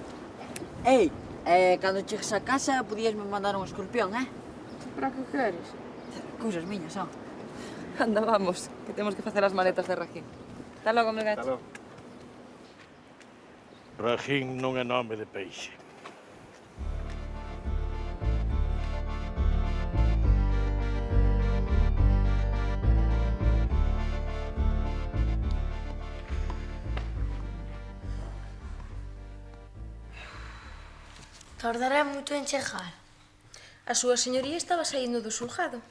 Ei, cando chegues a casa, podíasme mandar un escorpión, Para que queres? Cousas miñas, ó. Anda, vamos, que temos que facer as maletas de Rajín. Hasta logo, Melgacho. Hasta logo. Rajín non é nome de peixe. Tardará moito en chegar. A súa señoría estaba saindo do xulgado.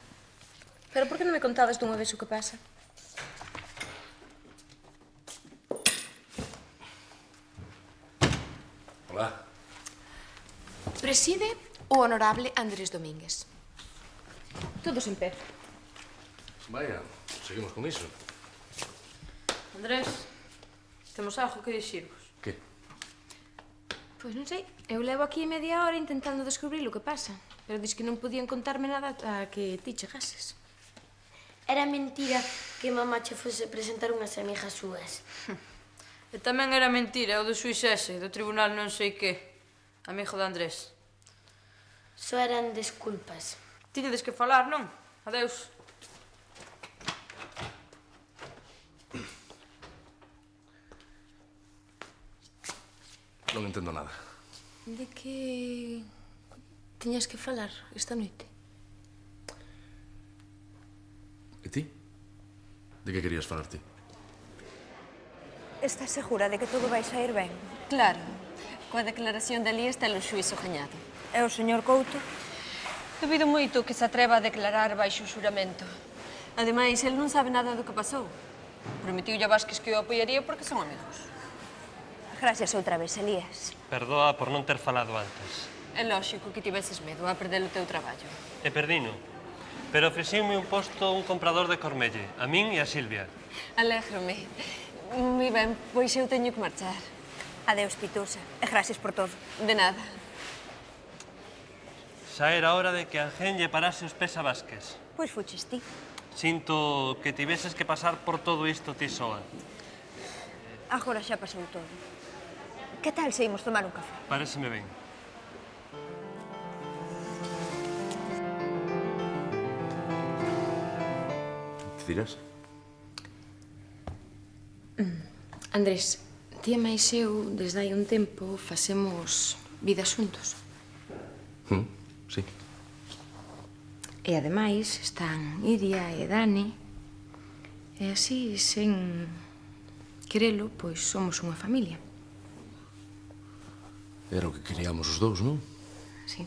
Pero por que non me contades dunha vez o que pasa? Hola. Preside o honorable Andrés Domínguez. Todos en pé. Vaya, seguimos con iso. Andrés, temos algo que dicirvos. Que? Pois non sei, eu levo aquí media hora intentando descubrir o que pasa. Pero dis que non podían contarme nada a que ti chegases. Era mentira que mamá che fose presentar unhas amigas súas. E tamén era mentira o do xuiz ese, do tribunal non sei que, amigo de Andrés. Só eran desculpas. Tiñedes que falar, non? Adeus. Non entendo nada. De que tiñas que falar esta noite? E ti? De que querías falar ti? Estás segura de que todo vai sair ben? Claro. Coa declaración de Elías ten o xuízo gañado. E o señor Couto? Dubido moito que se atreva a declarar baixo xuramento. Ademais, ele non sabe nada do que pasou. Prometiulle a Vázquez que o apoiaría porque son amigos. Gracias outra vez, Elías. Perdoa por non ter falado antes. É lóxico que tiveses medo a perder o teu traballo. E perdino. Pero ofreciume un posto un comprador de Cormelle, a min e a Silvia. Alégrome. Moi ben, pois eu teño que marchar. Adeus, Pitusa. E gracias por todo. De nada. Xa era hora de que alguén lle parase os pés a Vázquez. Pois fuches ti. Sinto que tiveses que pasar por todo isto ti soa. Agora xa pasou todo. Que tal se imos tomar un café? Paréceme ben. Te dirás? Andrés, ti e máis eu, desde hai un tempo, facemos vida xuntos. Sí. E ademais están Iria e Dani. E así, sen querelo, pois somos unha familia. Era o que queríamos os dous, non? Sí.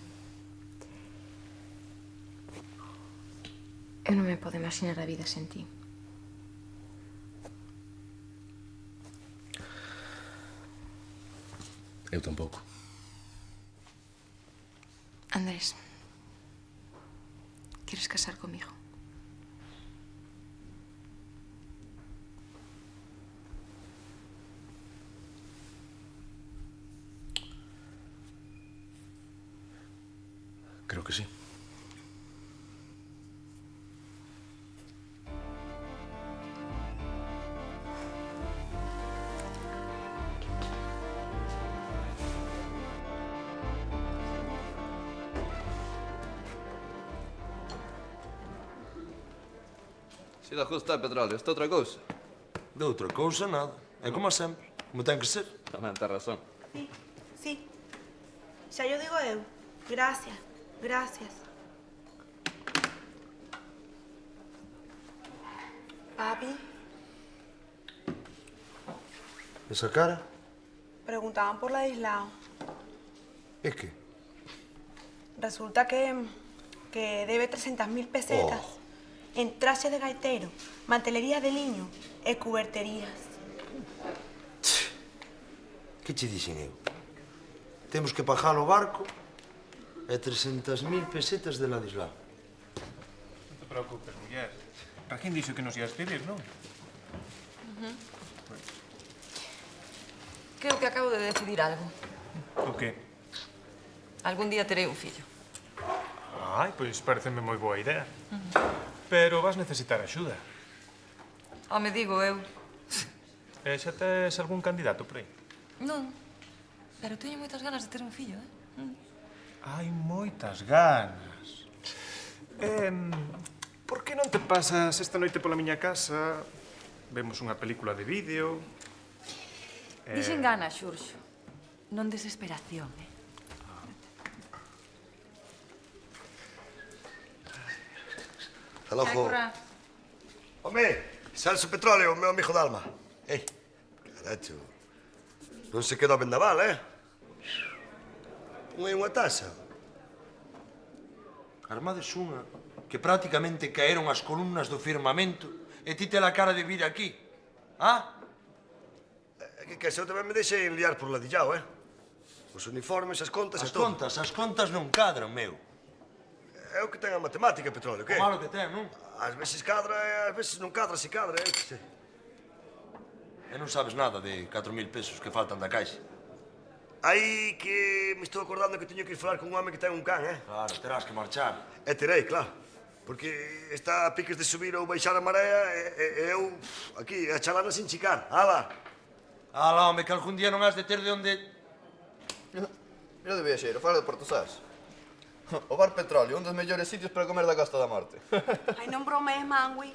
Eu non me podo imaginar a vida sen ti. Eu tampouco. Andrés, queres casar comigo? Creo que sí. Si da justa petróleo, esta outra cousa. De outra cousa, nada. É como sempre, como ten que ser. Tamén ten razón. Sí, sí. Xa yo digo eu. Gracias, gracias. Papi, Esa cara? preguntaban por la de Islao. É que? Resulta que debe 300.000 pesetas en trajes de gaitero, mantelería de liño e cuberterías. Que che dixen eu? Temos que pagar o barco e 300.000 pesetas de Ladislao. Non te preocupes, muller. Raquín dixo que nos ias pedir, non? Creo que acabo de decidir algo. O que? Algún día terei un fillo. Ai, pois pareceme moi boa idea. Pero vas necesitar axuda. Me digo eu. E xa tes algún candidato por aí? Non, pero teño moitas ganas de ter un fillo, Hai moitas ganas. Por que non te pasas esta noite pola miña casa? Vemos unha película de vídeo. Dixen ganas, Xurxo. Non desesperación, Hasta logo. Corra. Home, Celso Petróleo, meu amigo d'alma. Ei, caracho. Non se quedou vendaval, unha taza. Armades unha que prácticamente caeron as columnas do firmamento e ti te la cara de vir aquí. Que se eu tamén me deixen liar por ladillao, Os uniformes, as contas e todo. As contas non cadran, meu. É o que ten a matemática, Petróleo, que? O malo que ten, non? Ás veces cadra e ás veces non cadra, se cadra, que sei. E non sabes nada de 4.000 pesos que faltan da caixa. Aí que me estou acordando que teño que ir falar con un home que ten un can, Claro, terás que marchar. E terei, claro. Porque está a piques de subir ou baixar a marea e eu aquí a chalana sin chicar. Ala! Ala, home, que algún día non has de ter de onde... Mira de viaxeiro, fala de Porto Sás. O bar Petróleo, un dos mellores sitios para comer da Costa da Morte. Ai, non bromees, Mangui.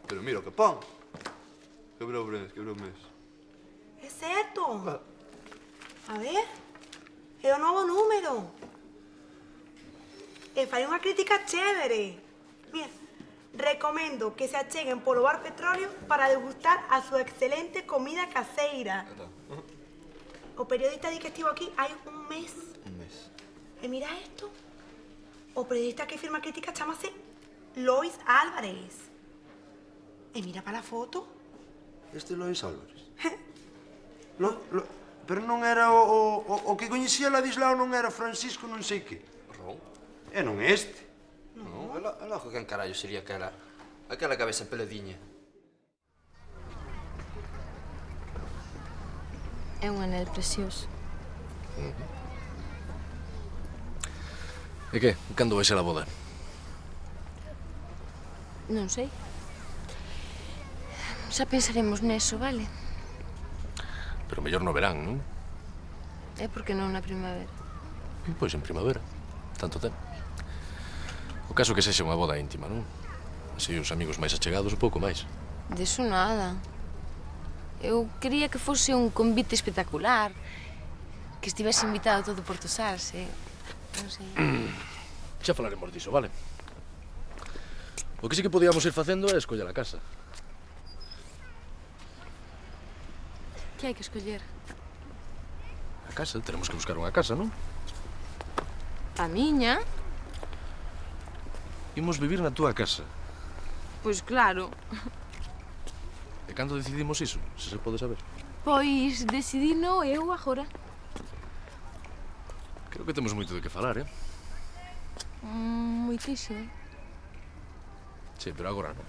Pero mira o que pon. Que bromes, que bromes. É certo. A ver, é o novo número. E fai unha crítica chévere. Mira, recomendo que se acheguen polo bar Petróleo para degustar a súa excelente comida caseira. O periodista di que estivo aquí hai un mes. Un mes. E mira esto. O periodista que firma crítica chamase Lois Álvarez. E mira para a foto. Este Lois Álvarez? Pero non era o que coñecía Ladislao, non era Francisco non sei que. Ron? E non este. Non, e logo quen carallo sería aquela cabeza peladiña. É un anel precioso. E que? Cando vai ser a boda? Non sei. Xa pensaremos neso, vale? Pero mellor no verán, non? É porque non na primavera. Pois en primavera. Tanto tempo. O caso que sexa unha boda íntima, non? Así os amigos máis achegados un pouco máis. Deso nada. Eu quería que fose un convite espectacular. Que estivese invitado todo Porto Sás, non sei. Xa falaremos diso, vale? O que sí que podíamos ir facendo é escoller a casa. Que hai que escoller? A casa, teremos que buscar unha casa, non? A miña? Imos vivir na túa casa. Pois claro. E cando decidimos iso, se pode saber? Pois decidino eu agora. Creo que temos moito de que falar, Moitísimo. Sí, pero agora non.